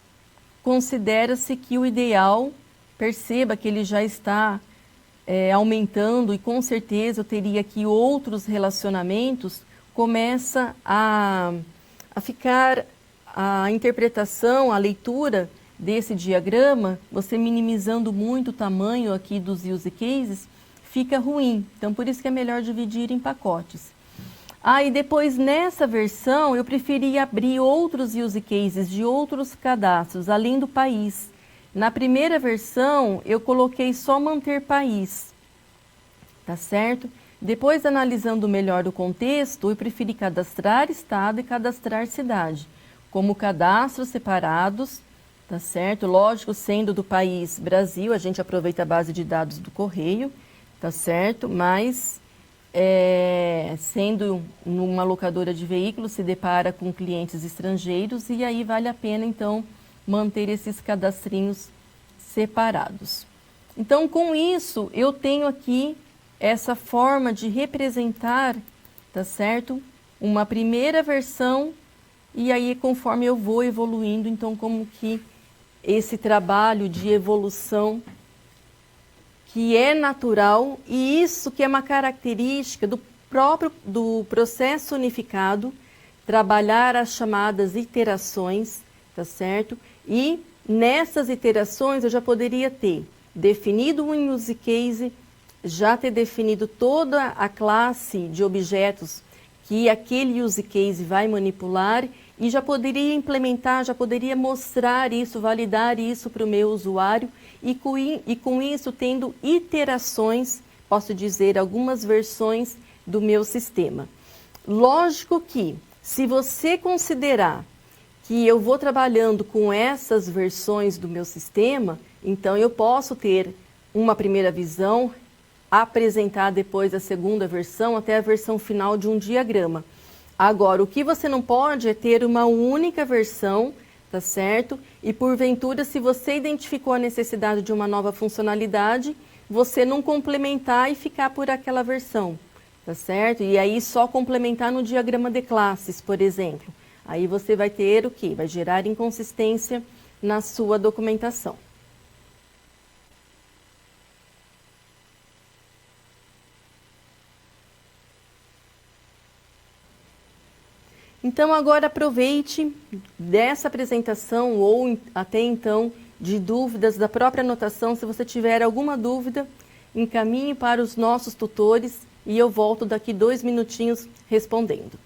considera-se que o ideal, perceba que ele já está aumentando e com certeza eu teria aqui outros relacionamentos, começa a ficar a interpretação, a leitura desse diagrama, você minimizando muito o tamanho aqui dos use cases, fica ruim. Então, por isso que é melhor dividir em pacotes. E depois nessa versão eu preferi abrir outros use cases de outros cadastros, além do país. Na primeira versão eu coloquei só manter país, tá certo? Depois, analisando melhor o contexto, eu preferi cadastrar estado e cadastrar cidade, como cadastros separados, tá certo? Lógico, sendo do país Brasil, a gente aproveita a base de dados do correio, tá certo? Mas sendo numa locadora de veículos, se depara com clientes estrangeiros e aí vale a pena, então, manter esses cadastrinhos separados. Então, com isso, eu tenho aqui essa forma de representar, tá certo? Uma primeira versão, e aí conforme eu vou evoluindo, então como que esse trabalho de evolução que é natural, e isso que é uma característica do processo unificado, trabalhar as chamadas iterações, tá certo? E nessas iterações eu já poderia ter definido um use case, já ter definido toda a classe de objetos que aquele use case vai manipular e já poderia implementar, já poderia mostrar isso, validar isso para o meu usuário e com isso tendo iterações, posso dizer, algumas versões do meu sistema. Lógico que, se você considerar que eu vou trabalhando com essas versões do meu sistema, então eu posso ter uma primeira visão, apresentar depois a segunda versão, até a versão final de um diagrama. Agora, o que você não pode é ter uma única versão, tá certo? E porventura, se você identificou a necessidade de uma nova funcionalidade, você não complementar e ficar por aquela versão, tá certo? E aí só complementar no diagrama de classes, por exemplo. Aí você vai ter o quê? Vai gerar inconsistência na sua documentação. Então, agora aproveite dessa apresentação ou até então de dúvidas da própria anotação. Se você tiver alguma dúvida, encaminhe para os nossos tutores e eu volto daqui 2 minutinhos respondendo.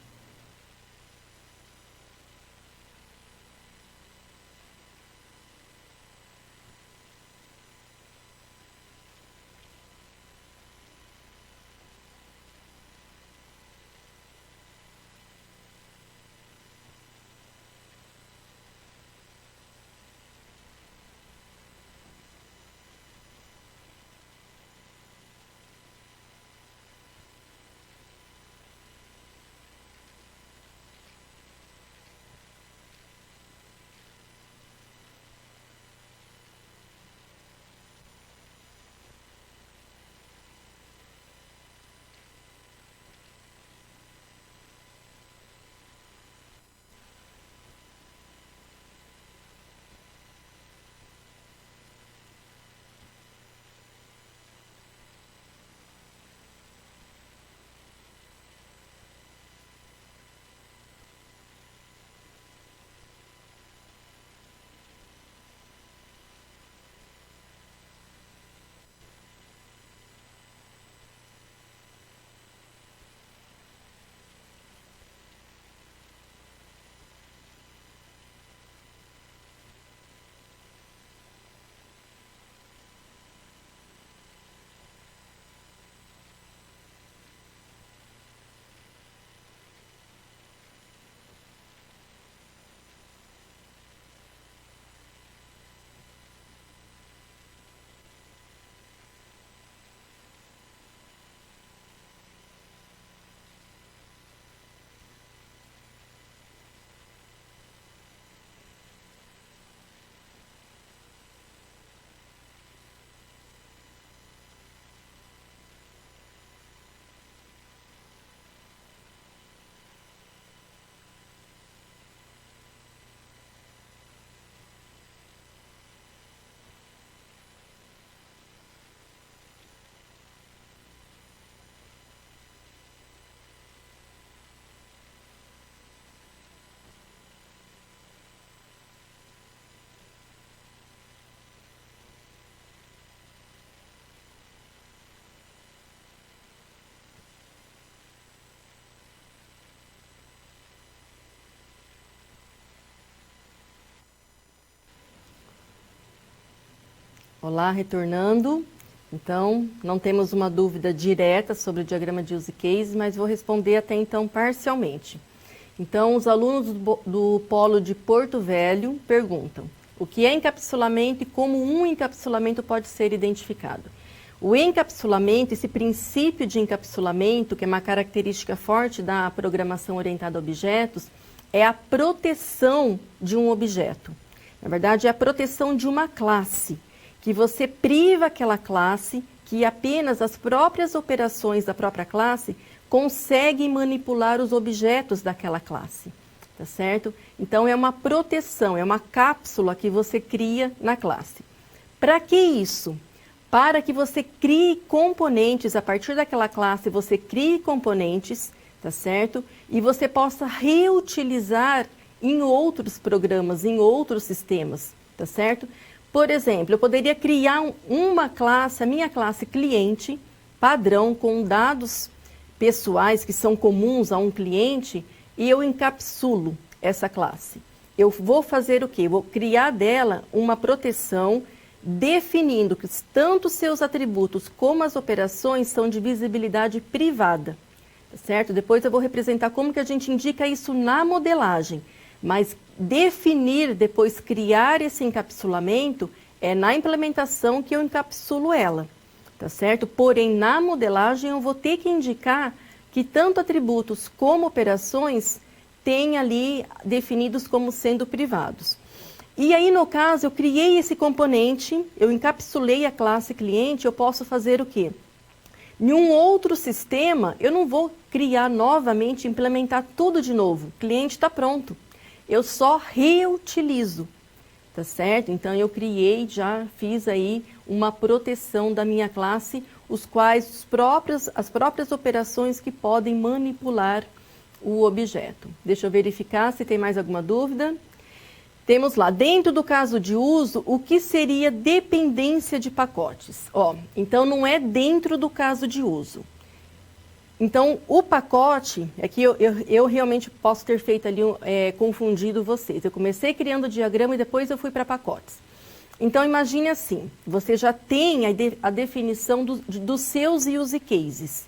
Olá, retornando. Então, não temos uma dúvida direta sobre o diagrama de use case, mas vou responder até então parcialmente. Então, os alunos do Polo de Porto Velho perguntam: o que é encapsulamento e como um encapsulamento pode ser identificado? O encapsulamento, esse princípio de encapsulamento, que é uma característica forte da programação orientada a objetos, é a proteção de um objeto. Na verdade, é a proteção de uma classe, que você priva aquela classe que apenas as próprias operações da própria classe conseguem manipular os objetos daquela classe, tá certo? Então, é uma proteção, é uma cápsula que você cria na classe. Para que isso? Para que você crie componentes, a partir daquela classe você crie componentes, tá certo? E você possa reutilizar em outros programas, em outros sistemas, tá certo? Por exemplo, eu poderia criar uma classe, a minha classe cliente, padrão, com dados pessoais que são comuns a um cliente, e eu encapsulo essa classe. Eu vou fazer o quê? Eu vou criar dela uma proteção, definindo que tanto seus atributos como as operações são de visibilidade privada, tá certo? Depois eu vou representar como que a gente indica isso na modelagem, mas definir, depois criar esse encapsulamento, é na implementação que eu encapsulo ela, tá certo? Porém, na modelagem eu vou ter que indicar que tanto atributos como operações têm ali definidos como sendo privados. E aí, no caso, eu criei esse componente, eu encapsulei a classe cliente, eu posso fazer o quê? Em um outro sistema, eu não vou criar novamente, implementar tudo de novo. O cliente está pronto. Eu só reutilizo, tá certo? Então, eu criei, já fiz aí uma proteção da minha classe, os quais as próprias operações que podem manipular o objeto. Deixa eu verificar se tem mais alguma dúvida. Temos lá, dentro do caso de uso, o que seria dependência de pacotes? Então, não é dentro do caso de uso. Então, o pacote, aqui eu realmente posso ter feito ali, confundido vocês. Eu comecei criando o diagrama e depois eu fui para pacotes. Então, imagine assim, você já tem a definição dos seus use cases.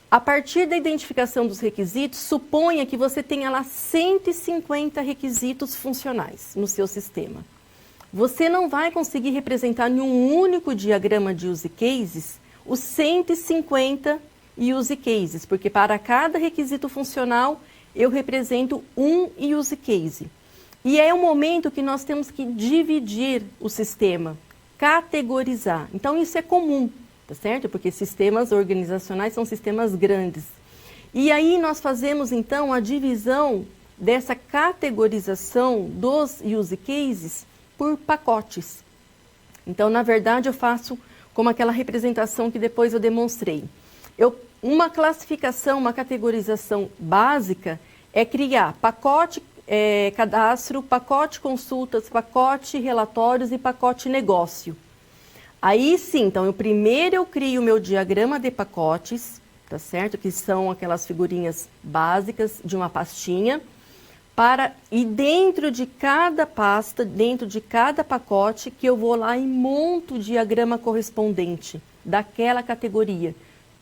A partir da identificação dos requisitos, suponha que você tenha lá 150 requisitos funcionais no seu sistema. Você não vai conseguir representar em um único diagrama de use cases os 150 use cases, porque para cada requisito funcional eu represento um use case. E é o momento que nós temos que dividir o sistema, categorizar. Então isso é comum, tá certo? Porque sistemas organizacionais são sistemas grandes. E aí nós fazemos então a divisão dessa categorização dos use cases por pacotes. Então, na verdade, eu faço como aquela representação que depois eu demonstrei. Uma classificação, uma categorização básica é criar pacote cadastro, pacote consultas, pacote relatórios e pacote negócio. Aí sim, então, primeiro eu crio o meu diagrama de pacotes, tá certo? Que são aquelas figurinhas básicas de uma pastinha. E dentro de cada pasta, dentro de cada pacote, que eu vou lá e monto o diagrama correspondente daquela categoria.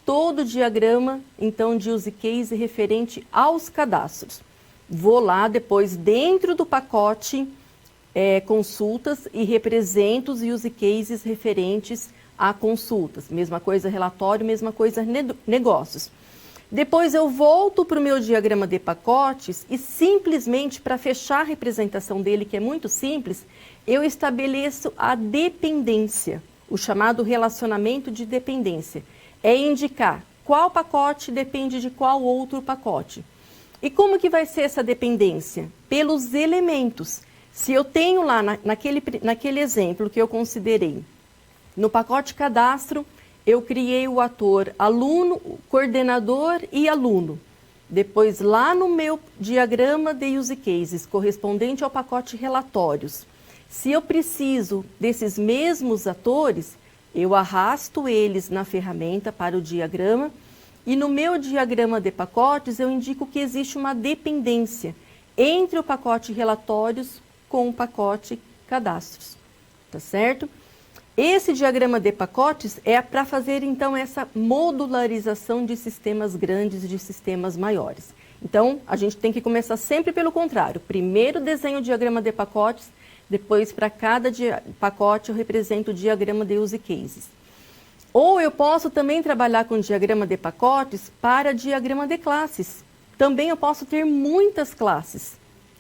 Todo o diagrama, então, de use case referente aos cadastros. Vou lá depois, dentro do pacote consultas, e represento os use cases referentes a consultas. Mesma coisa relatório, mesma coisa negócios. Depois eu volto para o meu diagrama de pacotes e simplesmente, para fechar a representação dele, que é muito simples, eu estabeleço a dependência, o chamado relacionamento de dependência. É indicar qual pacote depende de qual outro pacote. E como que vai ser essa dependência? Pelos elementos. Se eu tenho lá, naquele exemplo que eu considerei, no pacote cadastro, eu criei o ator aluno, coordenador e aluno. Depois, lá no meu diagrama de use cases, correspondente ao pacote relatórios, se eu preciso desses mesmos atores, eu arrasto eles na ferramenta para o diagrama e no meu diagrama de pacotes eu indico que existe uma dependência entre o pacote relatórios com o pacote cadastros, tá certo? Esse diagrama de pacotes é para fazer, então, essa modularização de sistemas grandes e de sistemas maiores. Então, a gente tem que começar sempre pelo contrário. Primeiro desenho o diagrama de pacotes, depois, para cada pacote, eu represento o diagrama de use cases. Ou eu posso também trabalhar com diagrama de pacotes para diagrama de classes. Também eu posso ter muitas classes,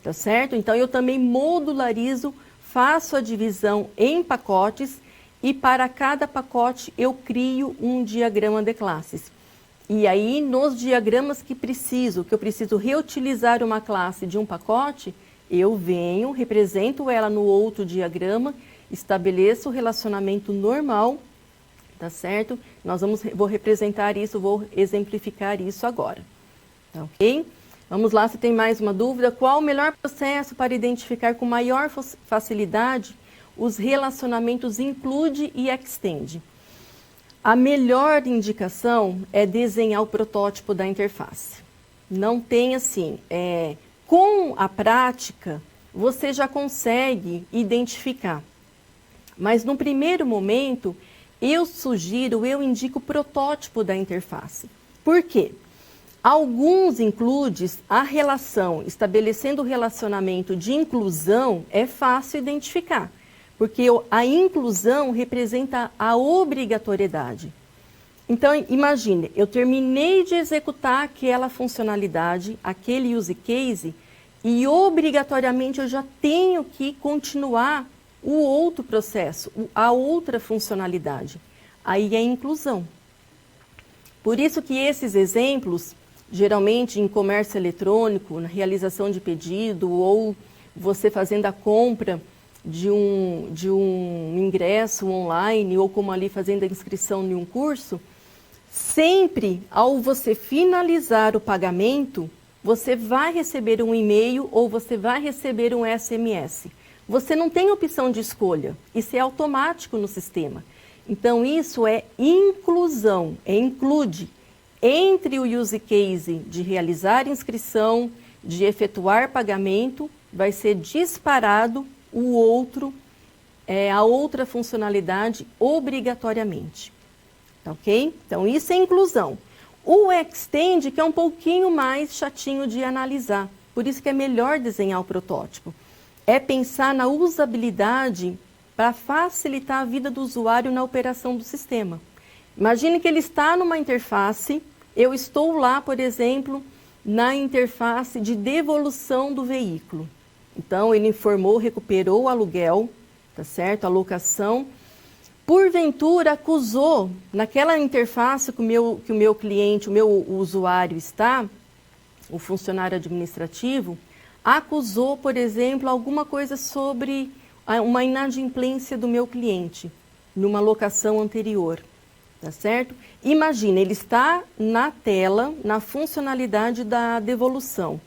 tá certo? Então, eu também modularizo, faço a divisão em pacotes e para cada pacote eu crio um diagrama de classes. E aí, nos diagramas que eu preciso reutilizar uma classe de um pacote, eu venho, represento ela no outro diagrama, estabeleço o relacionamento normal, tá certo? Vou representar isso, vou exemplificar isso agora, tá ok? Vamos lá, se tem mais uma dúvida. Qual o melhor processo para identificar com maior facilidade os relacionamentos include e extende? A melhor indicação é desenhar o protótipo da interface. Não tem assim, com a prática, você já consegue identificar. Mas no primeiro momento, eu indico o protótipo da interface. Por quê? Alguns includes, a relação, estabelecendo o relacionamento de inclusão, é fácil identificar. Porque a inclusão representa a obrigatoriedade. Então, imagine, eu terminei de executar aquela funcionalidade, aquele use case, e obrigatoriamente eu já tenho que continuar o outro processo, a outra funcionalidade. Aí é inclusão. Por isso que esses exemplos, geralmente em comércio eletrônico, na realização de pedido, ou você fazendo a compra de um ingresso online, ou como ali fazendo a inscrição em um curso, sempre ao você finalizar o pagamento, você vai receber um e-mail ou você vai receber um SMS. Você não tem opção de escolha, isso é automático no sistema. Então isso é inclusão, include entre o use case de realizar inscrição, de efetuar pagamento, vai ser disparado a outra funcionalidade obrigatoriamente. Tá ok? Então, isso é inclusão. O extend, que é um pouquinho mais chatinho de analisar, por isso que é melhor desenhar o protótipo. É pensar na usabilidade para facilitar a vida do usuário na operação do sistema. Imagine que ele está numa interface, eu estou lá, por exemplo, na interface de devolução do veículo. Então, ele informou, recuperou o aluguel, tá certo? A locação. Porventura, acusou, naquela interface que o meu cliente, o meu usuário está, o funcionário administrativo, acusou, por exemplo, alguma coisa sobre uma inadimplência do meu cliente, numa locação anterior, tá certo? Imagina, ele está na tela, na funcionalidade da devolução.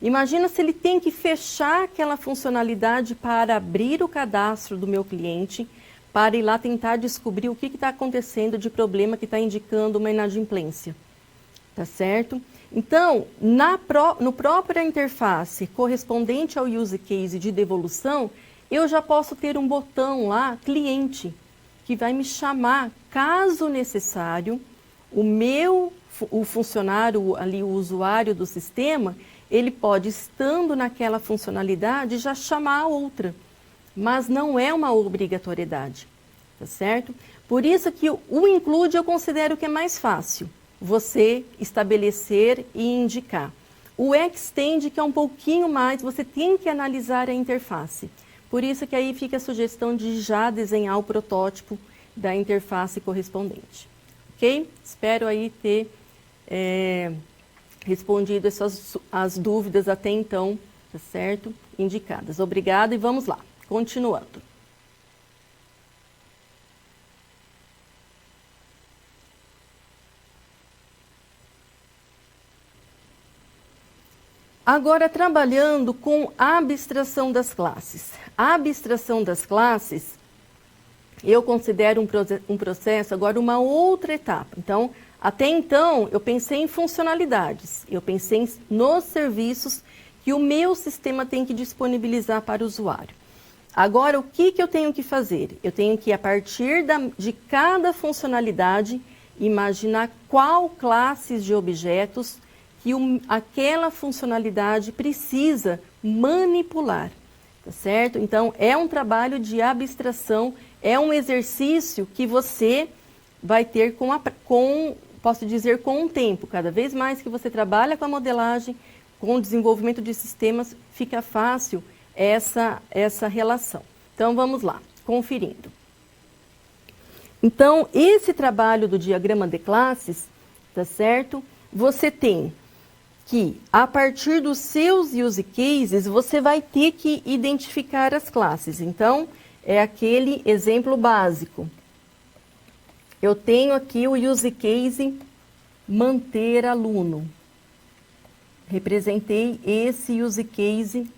Imagina se ele tem que fechar aquela funcionalidade para abrir o cadastro do meu cliente, para ir lá tentar descobrir o que está acontecendo de problema que está indicando uma inadimplência. Tá certo? Então, no própria interface correspondente ao use case de devolução, eu já posso ter um botão lá, cliente, que vai me chamar, caso necessário, o funcionário ali, o usuário do sistema, ele pode, estando naquela funcionalidade, já chamar a outra. Mas não é uma obrigatoriedade, tá certo? Por isso que o include eu considero que é mais fácil você estabelecer e indicar. O extend, que é um pouquinho mais, você tem que analisar a interface. Por isso que aí fica a sugestão de já desenhar o protótipo da interface correspondente. Ok? Espero aí ter respondido as dúvidas até então, tá certo? Indicadas. Obrigada e vamos lá. Continuando. Agora, trabalhando com a abstração das classes. A abstração das classes, eu considero um processo, agora uma outra etapa. Então, até então, eu pensei em funcionalidades. Eu pensei nos serviços que o meu sistema tem que disponibilizar para o usuário. Agora, o que eu tenho que fazer? Eu tenho que, a partir de cada funcionalidade, imaginar qual classes de objetos que aquela funcionalidade precisa manipular, tá certo? Então, é um trabalho de abstração, é um exercício que você vai ter posso dizer, com o tempo. Cada vez mais que você trabalha com a modelagem, com o desenvolvimento de sistemas, fica fácil essa relação. Então, vamos lá, conferindo. Então, esse trabalho do diagrama de classes, tá certo? Você tem que, a partir dos seus use cases, você vai ter que identificar as classes. Então, é aquele exemplo básico. Eu tenho aqui o use case manter aluno. Representei esse use case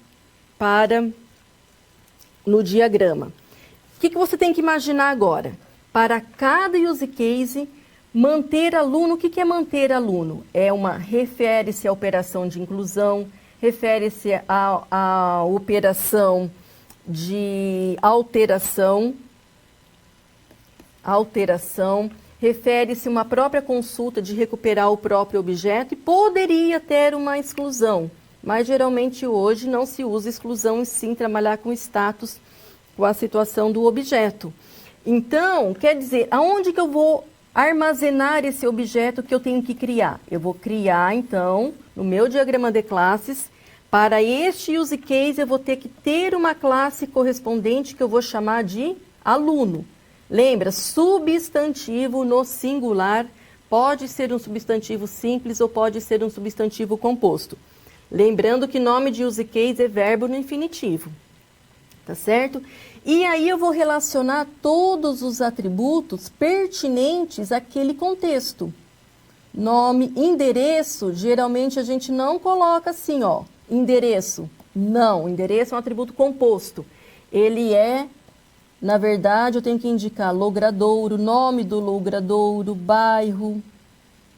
no diagrama. O que você tem que imaginar agora? Para cada use case, manter aluno, o que é manter aluno? Refere-se à operação de inclusão, refere-se à operação de alteração, refere-se a uma própria consulta de recuperar o próprio objeto e poderia ter uma exclusão, mas geralmente hoje não se usa exclusão e sim trabalhar com status, com a situação do objeto. Então, quer dizer, aonde que eu vou armazenar esse objeto que eu tenho que criar? Eu vou criar, então, no meu diagrama de classes, para este use case eu vou ter que ter uma classe correspondente que eu vou chamar de aluno. Lembra, substantivo no singular pode ser um substantivo simples ou pode ser um substantivo composto. Lembrando que nome de use case é verbo no infinitivo. Tá certo? E aí eu vou relacionar todos os atributos pertinentes àquele contexto. Nome, endereço, geralmente a gente não coloca assim, ó, endereço. Não, endereço é um atributo composto. Ele na verdade, eu tenho que indicar logradouro, nome do logradouro, bairro,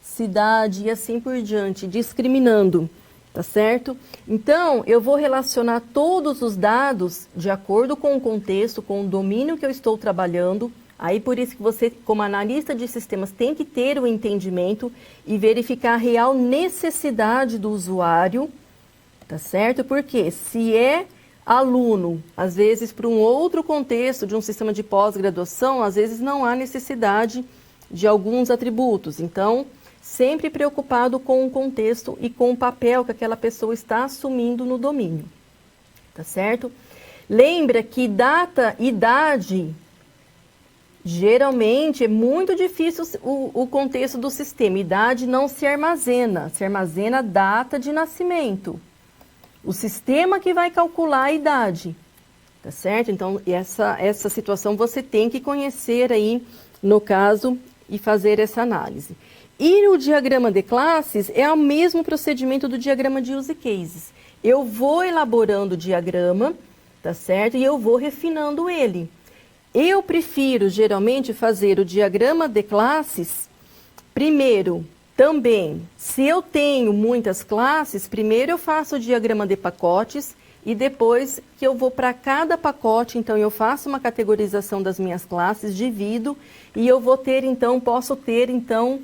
cidade e assim por diante, discriminando. Tá certo? Então, eu vou relacionar todos os dados de acordo com o contexto, com o domínio que eu estou trabalhando. Aí, por isso que você, como analista de sistemas, tem que ter o entendimento e verificar a real necessidade do usuário. Tá certo? Porque se é aluno, às vezes para um outro contexto de um sistema de pós-graduação, às vezes não há necessidade de alguns atributos. Então, sempre preocupado com o contexto e com o papel que aquela pessoa está assumindo no domínio. Tá certo? Lembra que data e idade, geralmente é muito difícil o contexto do sistema. Idade não se armazena a data de nascimento. O sistema que vai calcular a idade. Tá certo? Então, essa situação você tem que conhecer aí, no caso, e fazer essa análise. E o diagrama de classes é o mesmo procedimento do diagrama de use cases. Eu vou elaborando o diagrama, tá certo? E eu vou refinando ele. Eu prefiro, geralmente, fazer o diagrama de classes, primeiro, também, se eu tenho muitas classes, primeiro eu faço o diagrama de pacotes e depois que eu vou para cada pacote, então eu faço uma categorização das minhas classes, divido e eu vou ter, então, posso ter, então,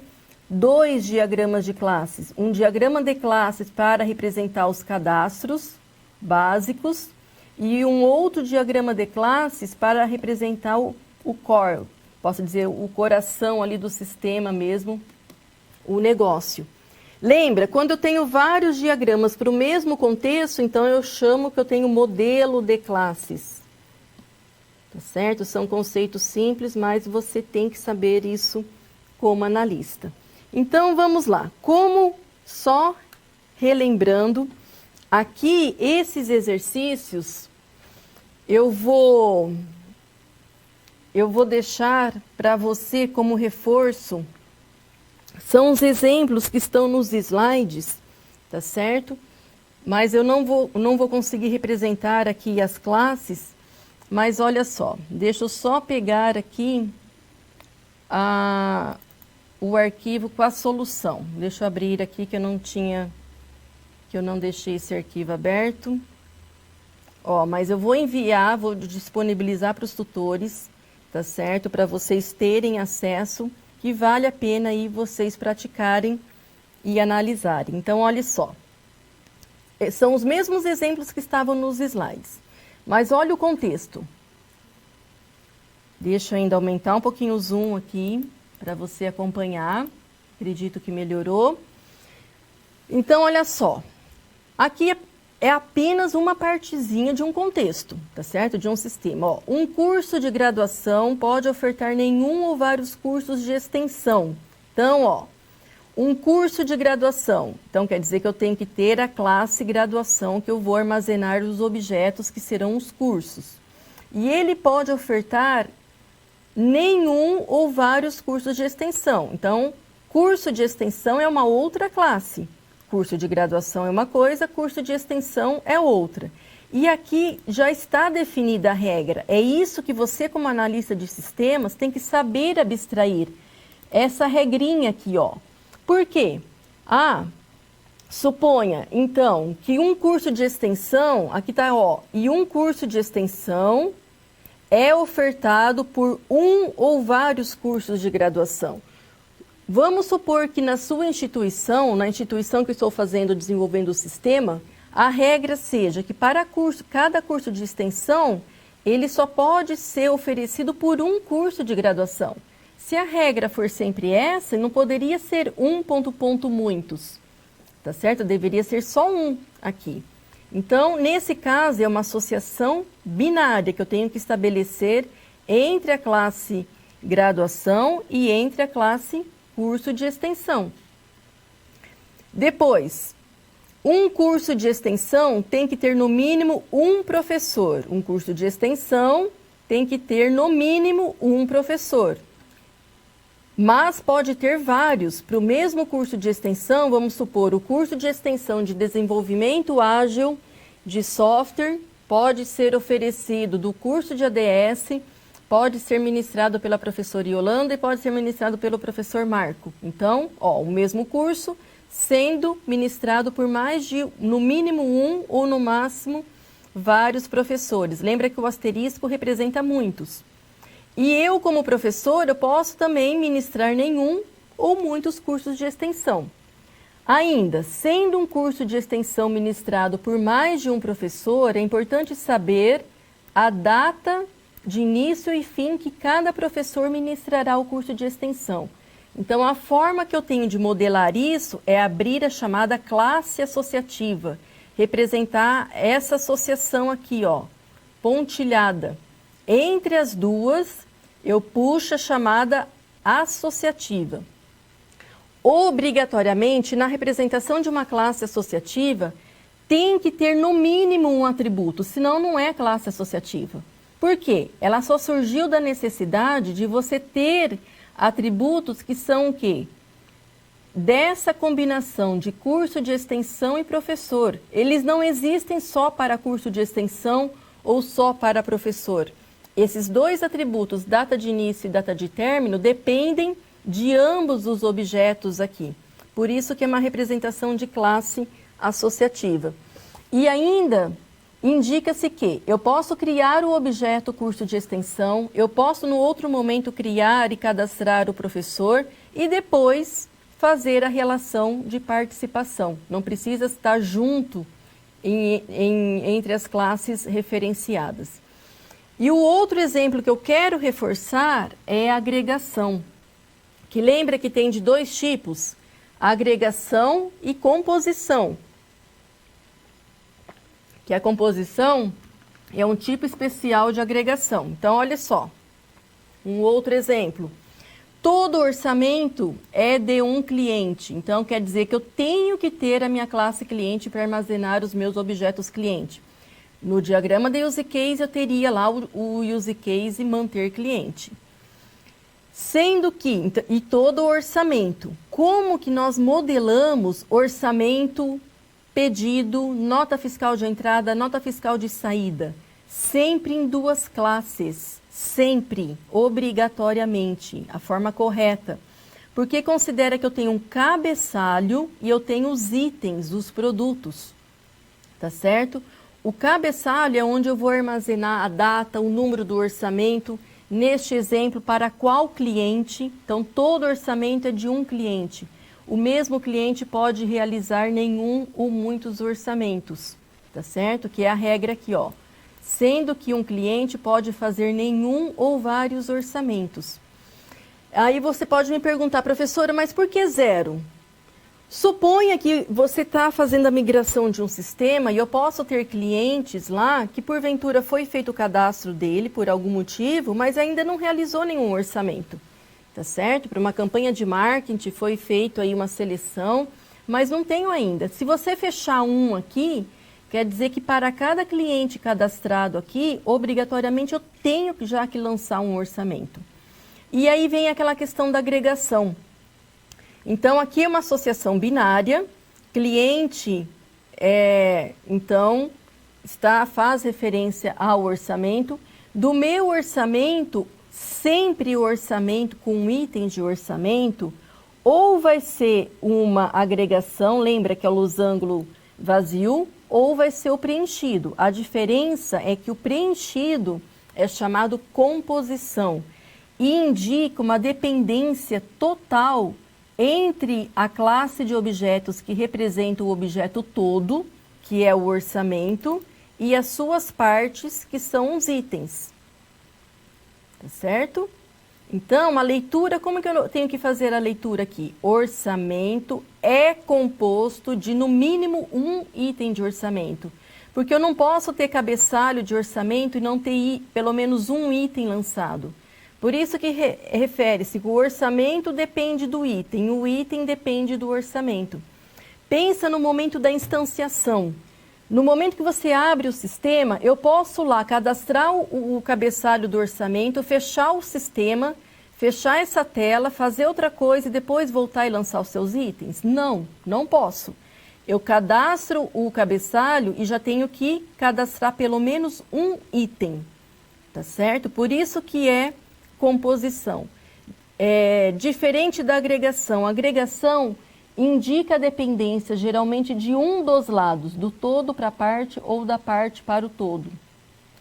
2 diagramas de classes. Um diagrama de classes para representar os cadastros básicos e um outro diagrama de classes para representar o core, posso dizer, o coração ali do sistema mesmo, o negócio. Lembra, quando eu tenho vários diagramas para o mesmo contexto, então eu chamo que eu tenho modelo de classes. Tá certo? São conceitos simples, mas você tem que saber isso como analista. Então, vamos lá. Como, só relembrando, aqui esses exercícios, eu vou deixar para você como reforço. São os exemplos que estão nos slides, tá certo? Mas eu não vou conseguir representar aqui as classes, mas olha só, deixa eu só pegar aqui o arquivo com a solução. Deixa eu abrir aqui que eu não deixei esse arquivo aberto. Ó, mas eu vou enviar, vou disponibilizar para os tutores, tá certo? Para vocês terem acesso, que vale a pena aí vocês praticarem e analisarem. Então, olha só. São os mesmos exemplos que estavam nos slides. Mas olha o contexto. Deixa eu ainda aumentar um pouquinho o zoom aqui, para você acompanhar. Acredito que melhorou. Então, olha só. Aqui é apenas uma partezinha de um contexto, tá certo? De um sistema. Ó, um curso de graduação pode ofertar nenhum ou vários cursos de extensão. Então, ó, um curso de graduação. Então, quer dizer que eu tenho que ter a classe graduação, que eu vou armazenar os objetos que serão os cursos. E ele pode ofertar nenhum ou vários cursos de extensão. Então, curso de extensão é uma outra classe. Curso de graduação é uma coisa, curso de extensão é outra. E aqui já está definida a regra. É isso que você, como analista de sistemas, tem que saber abstrair. Essa regrinha aqui, ó. Por quê? Suponha, então, que um curso de extensão, aqui está, ó, e um curso de extensão é ofertado por um ou vários cursos de graduação. Vamos supor que na sua instituição, na instituição que estou desenvolvendo o sistema, a regra seja que para cada curso de extensão, ele só pode ser oferecido por um curso de graduação. Se a regra for sempre essa, não poderia ser muitos, tá certo? Deveria ser só um aqui. Então, nesse caso, é uma associação binária que eu tenho que estabelecer entre a classe graduação e entre a classe curso de extensão. Depois, um curso de extensão tem que ter no mínimo um professor. Um curso de extensão tem que ter no mínimo um professor. Mas pode ter vários. Para o mesmo curso de extensão, vamos supor, o curso de extensão de desenvolvimento ágil de software pode ser oferecido do curso de ADS, pode ser ministrado pela professora Yolanda e pode ser ministrado pelo professor Marco. Então, ó, o mesmo curso sendo ministrado por mais de, no mínimo, um ou no máximo, vários professores. Lembra que o asterisco representa muitos. E eu, como professor, eu posso também ministrar nenhum ou muitos cursos de extensão. Ainda, sendo um curso de extensão ministrado por mais de um professor, é importante saber a data de início e fim que cada professor ministrará o curso de extensão. Então, a forma que eu tenho de modelar isso é abrir a chamada classe associativa, representar essa associação aqui, ó, pontilhada. Entre as duas, eu puxo a chamada associativa. Obrigatoriamente, na representação de uma classe associativa, tem que ter no mínimo um atributo, senão não é classe associativa. Por quê? Ela só surgiu da necessidade de você ter atributos que são o quê? Dessa combinação de curso de extensão e professor. Eles não existem só para curso de extensão ou só para professor. Esses dois atributos, data de início e data de término, dependem de ambos os objetos aqui. Por isso que é uma representação de classe associativa. E ainda indica-se que eu posso criar o objeto curso de extensão, eu posso no outro momento criar e cadastrar o professor e depois fazer a relação de participação. Não precisa estar junto entre as classes referenciadas. E o outro exemplo que eu quero reforçar é a agregação, que lembra que tem de dois tipos, agregação e composição. Que a composição é um tipo especial de agregação. Então, olha só, um outro exemplo. Todo orçamento é de um cliente. Então, quer dizer que eu tenho que ter a minha classe cliente para armazenar os meus objetos cliente. No diagrama de use case, eu teria lá o use case manter cliente. Sendo que, e todo orçamento, como que nós modelamos orçamento, pedido, nota fiscal de entrada, nota fiscal de saída? Sempre em duas classes, sempre, obrigatoriamente, a forma correta. Porque considera que eu tenho um cabeçalho e eu tenho os itens, os produtos, tá certo? O cabeçalho é onde eu vou armazenar a data, o número do orçamento, neste exemplo, para qual cliente. Então, todo orçamento é de um cliente. O mesmo cliente pode realizar nenhum ou muitos orçamentos, tá certo? Que é a regra aqui, ó. Sendo que um cliente pode fazer nenhum ou vários orçamentos. Aí você pode me perguntar, professora, mas por que zero? Suponha que você está fazendo a migração de um sistema e eu posso ter clientes lá que porventura foi feito o cadastro dele por algum motivo, mas ainda não realizou nenhum orçamento, tá certo? Para uma campanha de marketing foi feito aí uma seleção, mas não tenho ainda. Se você fechar um aqui, quer dizer que para cada cliente cadastrado aqui, obrigatoriamente eu tenho já que lançar um orçamento. E aí vem aquela questão da agregação. Então, aqui é uma associação binária, cliente, então, faz referência ao orçamento. Do meu orçamento, sempre o orçamento com um item de orçamento, ou vai ser uma agregação, lembra que é o losango vazio, ou vai ser o preenchido. A diferença é que o preenchido é chamado composição e indica uma dependência total entre a classe de objetos que representa o objeto todo, que é o orçamento, e as suas partes, que são os itens. Tá certo? Então, a leitura, como que eu tenho que fazer a leitura aqui? Orçamento é composto de, no mínimo, um item de orçamento. Porque eu não posso ter cabeçalho de orçamento e não ter pelo menos um item lançado. Por isso que refere-se que o orçamento depende do item, o item depende do orçamento. Pensa no momento da instanciação. No momento que você abre o sistema, eu posso lá cadastrar o cabeçalho do orçamento, fechar o sistema, fechar essa tela, fazer outra coisa e depois voltar e lançar os seus itens? Não, não posso. Eu cadastro o cabeçalho e já tenho que cadastrar pelo menos um item, tá certo? Por isso que é composição. Diferente da agregação. A agregação indica a dependência geralmente de um dos lados, do todo para a parte ou da parte para o todo.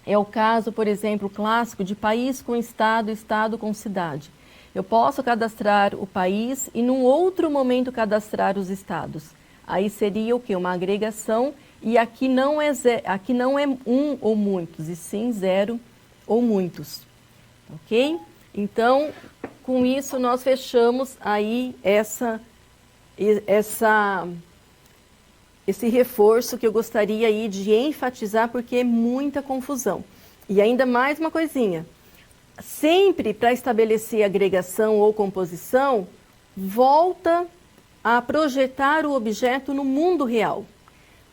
É o caso, por exemplo, clássico de país com estado, estado com cidade. Eu posso cadastrar o país e num outro momento cadastrar os estados. Aí seria o quê? Uma agregação, e aqui não é um ou muitos, e sim zero ou muitos. Ok? Então, com isso nós fechamos aí esse reforço que eu gostaria aí de enfatizar, porque é muita confusão. E ainda mais uma coisinha, sempre para estabelecer agregação ou composição, volta a projetar o objeto no mundo real.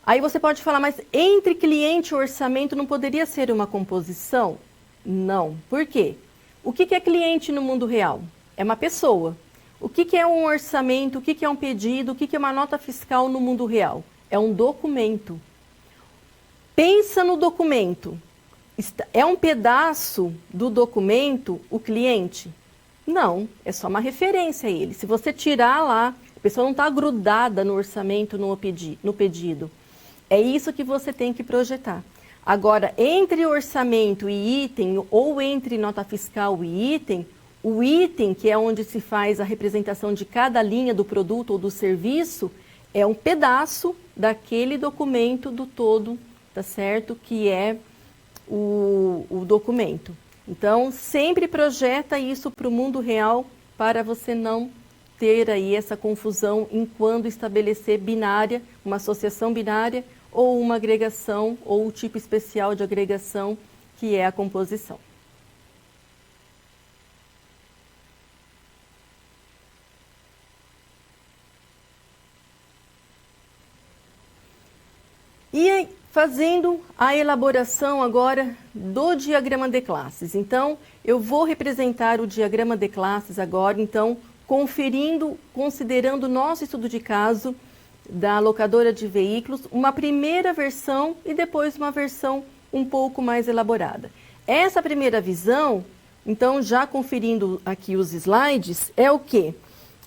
Aí você pode falar, mas entre cliente e orçamento não poderia ser uma composição? Não. Por quê? O que é cliente no mundo real? É uma pessoa. O que é um orçamento? O que é um pedido? O que é uma nota fiscal no mundo real? É um documento. Pensa no documento. É um pedaço do documento o cliente? Não, é só uma referência a ele. Se você tirar lá, a pessoa não está grudada no orçamento, no pedido. É isso que você tem que projetar. Agora, entre orçamento e item, ou entre nota fiscal e item, o item, que é onde se faz a representação de cada linha do produto ou do serviço, é um pedaço daquele documento do todo, tá certo? Que é o documento. Então, sempre projeta isso para o mundo real para você não ter aí essa confusão em quando estabelecer binária, uma associação binária ou uma agregação ou o tipo especial de agregação que é a composição. E fazendo a elaboração agora do diagrama de classes. Então, eu vou representar o diagrama de classes agora, então, considerando o nosso estudo de caso da locadora de veículos, uma primeira versão e depois uma versão um pouco mais elaborada. Essa primeira visão, então, já conferindo aqui os slides, é o quê?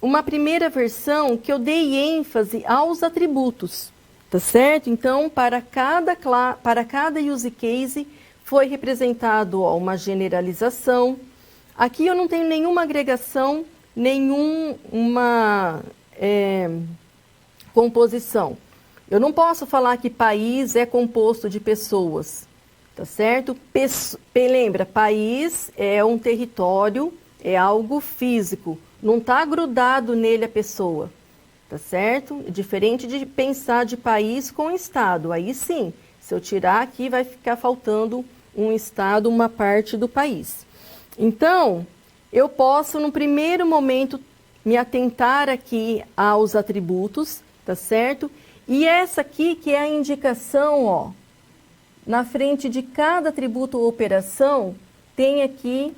Uma primeira versão que eu dei ênfase aos atributos. Tá certo? Então, para cada use case, foi representado uma generalização. Aqui eu não tenho nenhuma agregação, nenhuma composição. Eu não posso falar que país é composto de pessoas, tá certo? Lembra, país é um território, é algo físico, não está grudado nele a pessoa. tá certo? Diferente de pensar de país com estado. Aí sim, se eu tirar aqui, vai ficar faltando um estado, uma parte do país. Então, eu posso, no primeiro momento, me atentar aqui aos atributos, tá certo? E essa aqui que é a indicação, ó, na frente de cada atributo ou operação, tem aqui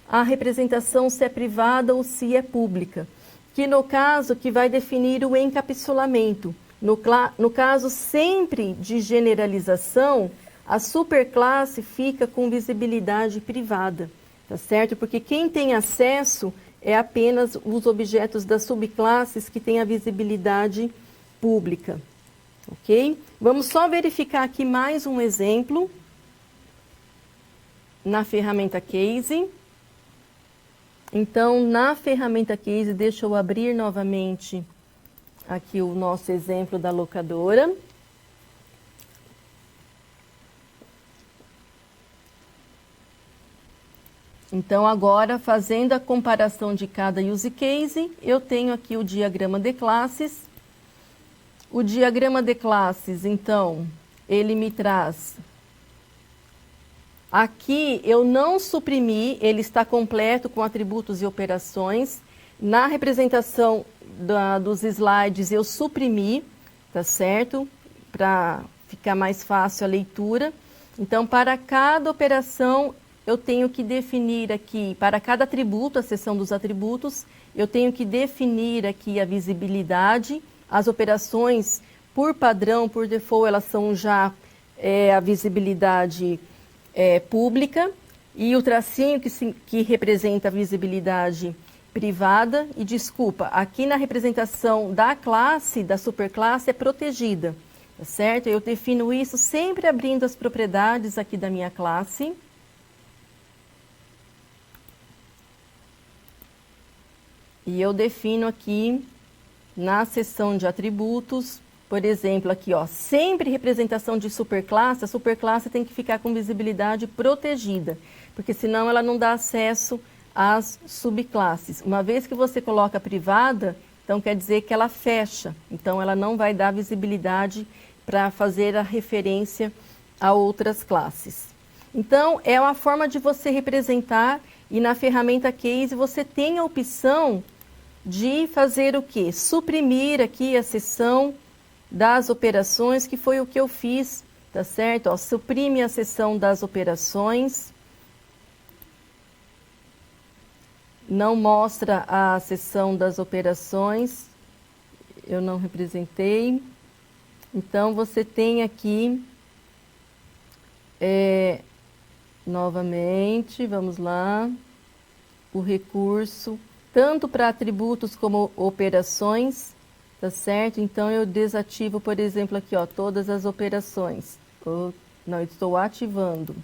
a representação se é privada ou se é pública, que no caso que vai definir o encapsulamento. No caso sempre de generalização, a superclasse fica com visibilidade privada, tá certo? Porque quem tem acesso é apenas os objetos das subclasses que têm a visibilidade pública, ok? Vamos só verificar aqui mais um exemplo na ferramenta Case. Então, na ferramenta Case, deixa eu abrir novamente aqui o nosso exemplo da locadora. Então, agora, fazendo a comparação de cada use case, eu tenho aqui o diagrama de classes. O diagrama de classes, então, ele me traz... Aqui eu não suprimi, ele está completo com atributos e operações. Na representação dos slides eu suprimi, tá certo? Para ficar mais fácil a leitura. Então, para cada operação, eu tenho que definir aqui, para cada atributo, a seção dos atributos, eu tenho que definir aqui a visibilidade. As operações, por padrão, por default, elas são já a visibilidade pública, e o tracinho que representa a visibilidade privada. E desculpa, aqui na representação da classe, da superclasse, é protegida, tá certo? Eu defino isso sempre abrindo as propriedades aqui da minha classe. E eu defino aqui na seção de atributos, por exemplo, aqui, ó, sempre representação de superclasse, a superclasse tem que ficar com visibilidade protegida, porque senão ela não dá acesso às subclasses. Uma vez que você coloca privada, então quer dizer que ela fecha, então ela não vai dar visibilidade para fazer a referência a outras classes. Então, é uma forma de você representar, e na ferramenta Case você tem a opção de fazer o quê? Suprimir aqui a seção das operações, que foi o que eu fiz, tá certo? Ó, suprime a seção das operações. Não mostra a seção das operações. Eu não representei. Então, você tem aqui, novamente, vamos lá, o recurso, tanto para atributos como operações, tá certo? Então, eu desativo, por exemplo, aqui, ó, todas as operações. Não, eu estou ativando.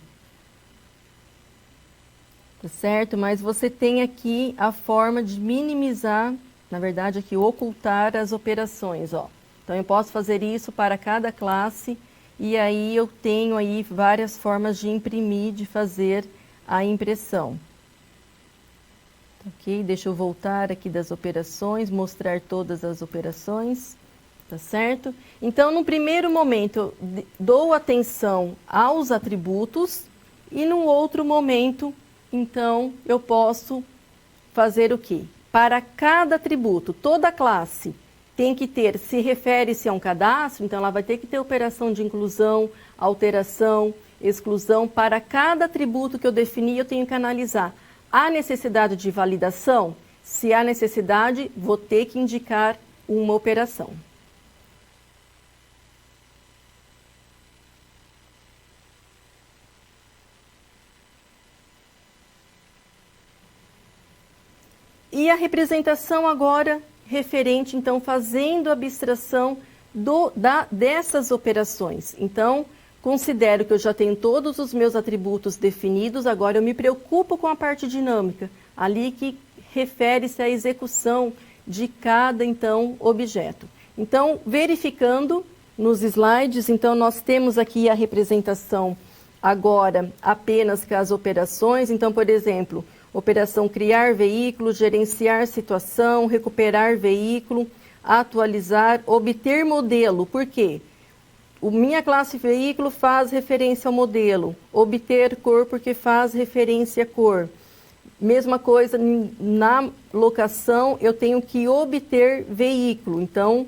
Tá certo? Mas você tem aqui a forma de minimizar, na verdade, aqui, ocultar as operações, ó. Então, eu posso fazer isso para cada classe, e aí eu tenho aí várias formas de imprimir, de fazer a impressão. Ok, deixa eu voltar aqui das operações, mostrar todas as operações, tá certo? Então, no primeiro momento, eu dou atenção aos atributos, e no outro momento, então, eu posso fazer o quê? Para cada atributo, toda classe tem que ter, se refere-se a um cadastro, então ela vai ter que ter operação de inclusão, alteração, exclusão. Para cada atributo que eu defini, eu tenho que analisar. Há necessidade de validação? Se há necessidade, vou ter que indicar uma operação. E a representação agora referente, então, fazendo abstração dessas operações. Então, considero que eu já tenho todos os meus atributos definidos, agora eu me preocupo com a parte dinâmica, ali que refere-se à execução de cada, então, objeto. Então, verificando nos slides, então, nós temos aqui a representação agora apenas com as operações. Então, por exemplo, operação criar veículo, gerenciar situação, recuperar veículo. atualizar, obter modelo. Por quê? Minha classe veículo faz referência ao modelo. Obter cor porque faz referência à cor. Mesma coisa na locação, eu tenho que obter veículo. Então,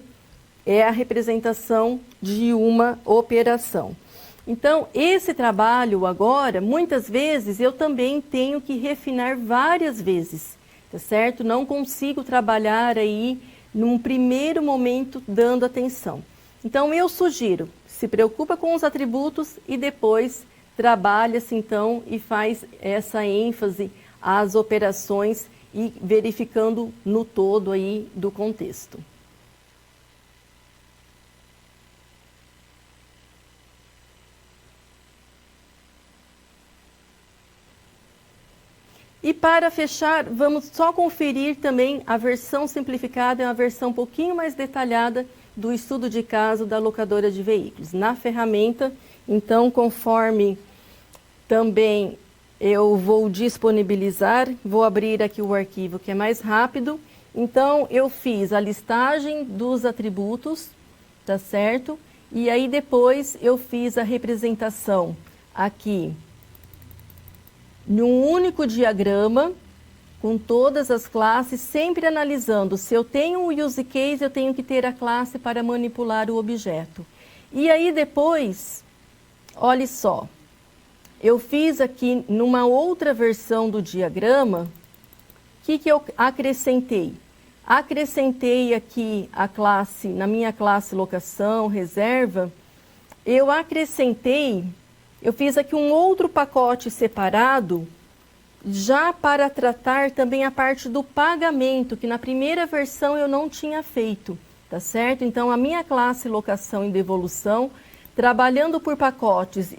é a representação de uma operação. Então, esse trabalho agora, muitas vezes, eu também tenho que refinar várias vezes, tá certo? Não consigo trabalhar aí num primeiro momento dando atenção. Então, eu sugiro, se preocupa com os atributos e depois trabalha-se então e faz essa ênfase às operações e verificando no todo aí do contexto. E para fechar, vamos só conferir também a versão simplificada, é uma versão um pouquinho mais detalhada do estudo de caso da locadora de veículos. Na ferramenta, então, conforme também eu vou disponibilizar, vou abrir aqui o arquivo que é mais rápido. Então, eu fiz a listagem dos atributos, tá certo? E aí depois eu fiz a representação aqui num único diagrama, com todas as classes, sempre analisando. Se eu tenho o use case, eu tenho que ter a classe para manipular o objeto. E aí depois, olhe só, eu fiz aqui numa outra versão do diagrama, o que eu acrescentei? Acrescentei aqui a classe, na minha classe locação, reserva, eu fiz aqui um outro pacote separado, já para tratar também a parte do pagamento, que na primeira versão eu não tinha feito, tá certo? Então, a minha classe locação e devolução, trabalhando por pacotes,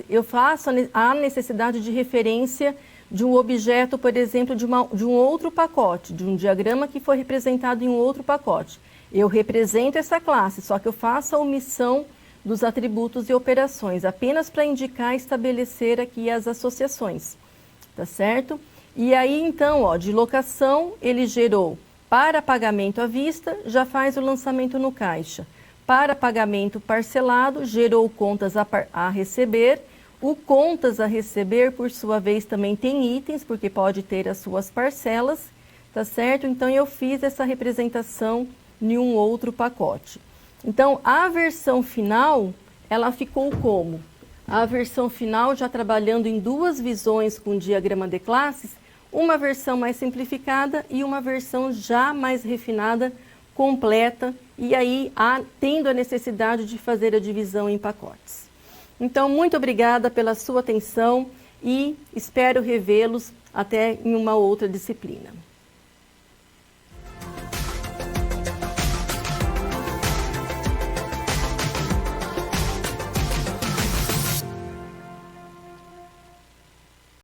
eu faço a necessidade de referência de um objeto, por exemplo, de um outro pacote, de um diagrama que foi representado em um outro pacote. Eu represento essa classe, só que eu faço a omissão dos atributos e operações, apenas para indicar e estabelecer aqui as associações, tá certo? E aí, então, ó, de locação, ele gerou para pagamento à vista, já faz o lançamento no caixa. Para pagamento parcelado, gerou contas a receber. O contas a receber, por sua vez, também tem itens, porque pode ter as suas parcelas, tá certo? Então, eu fiz essa representação em um outro pacote. Então, a versão final, ela ficou como? A versão final, já trabalhando em duas visões com diagrama de classes, uma versão mais simplificada e uma versão já mais refinada, completa, e aí tendo a necessidade de fazer a divisão em pacotes. Então, muito obrigada pela sua atenção e espero revê-los até em uma outra disciplina.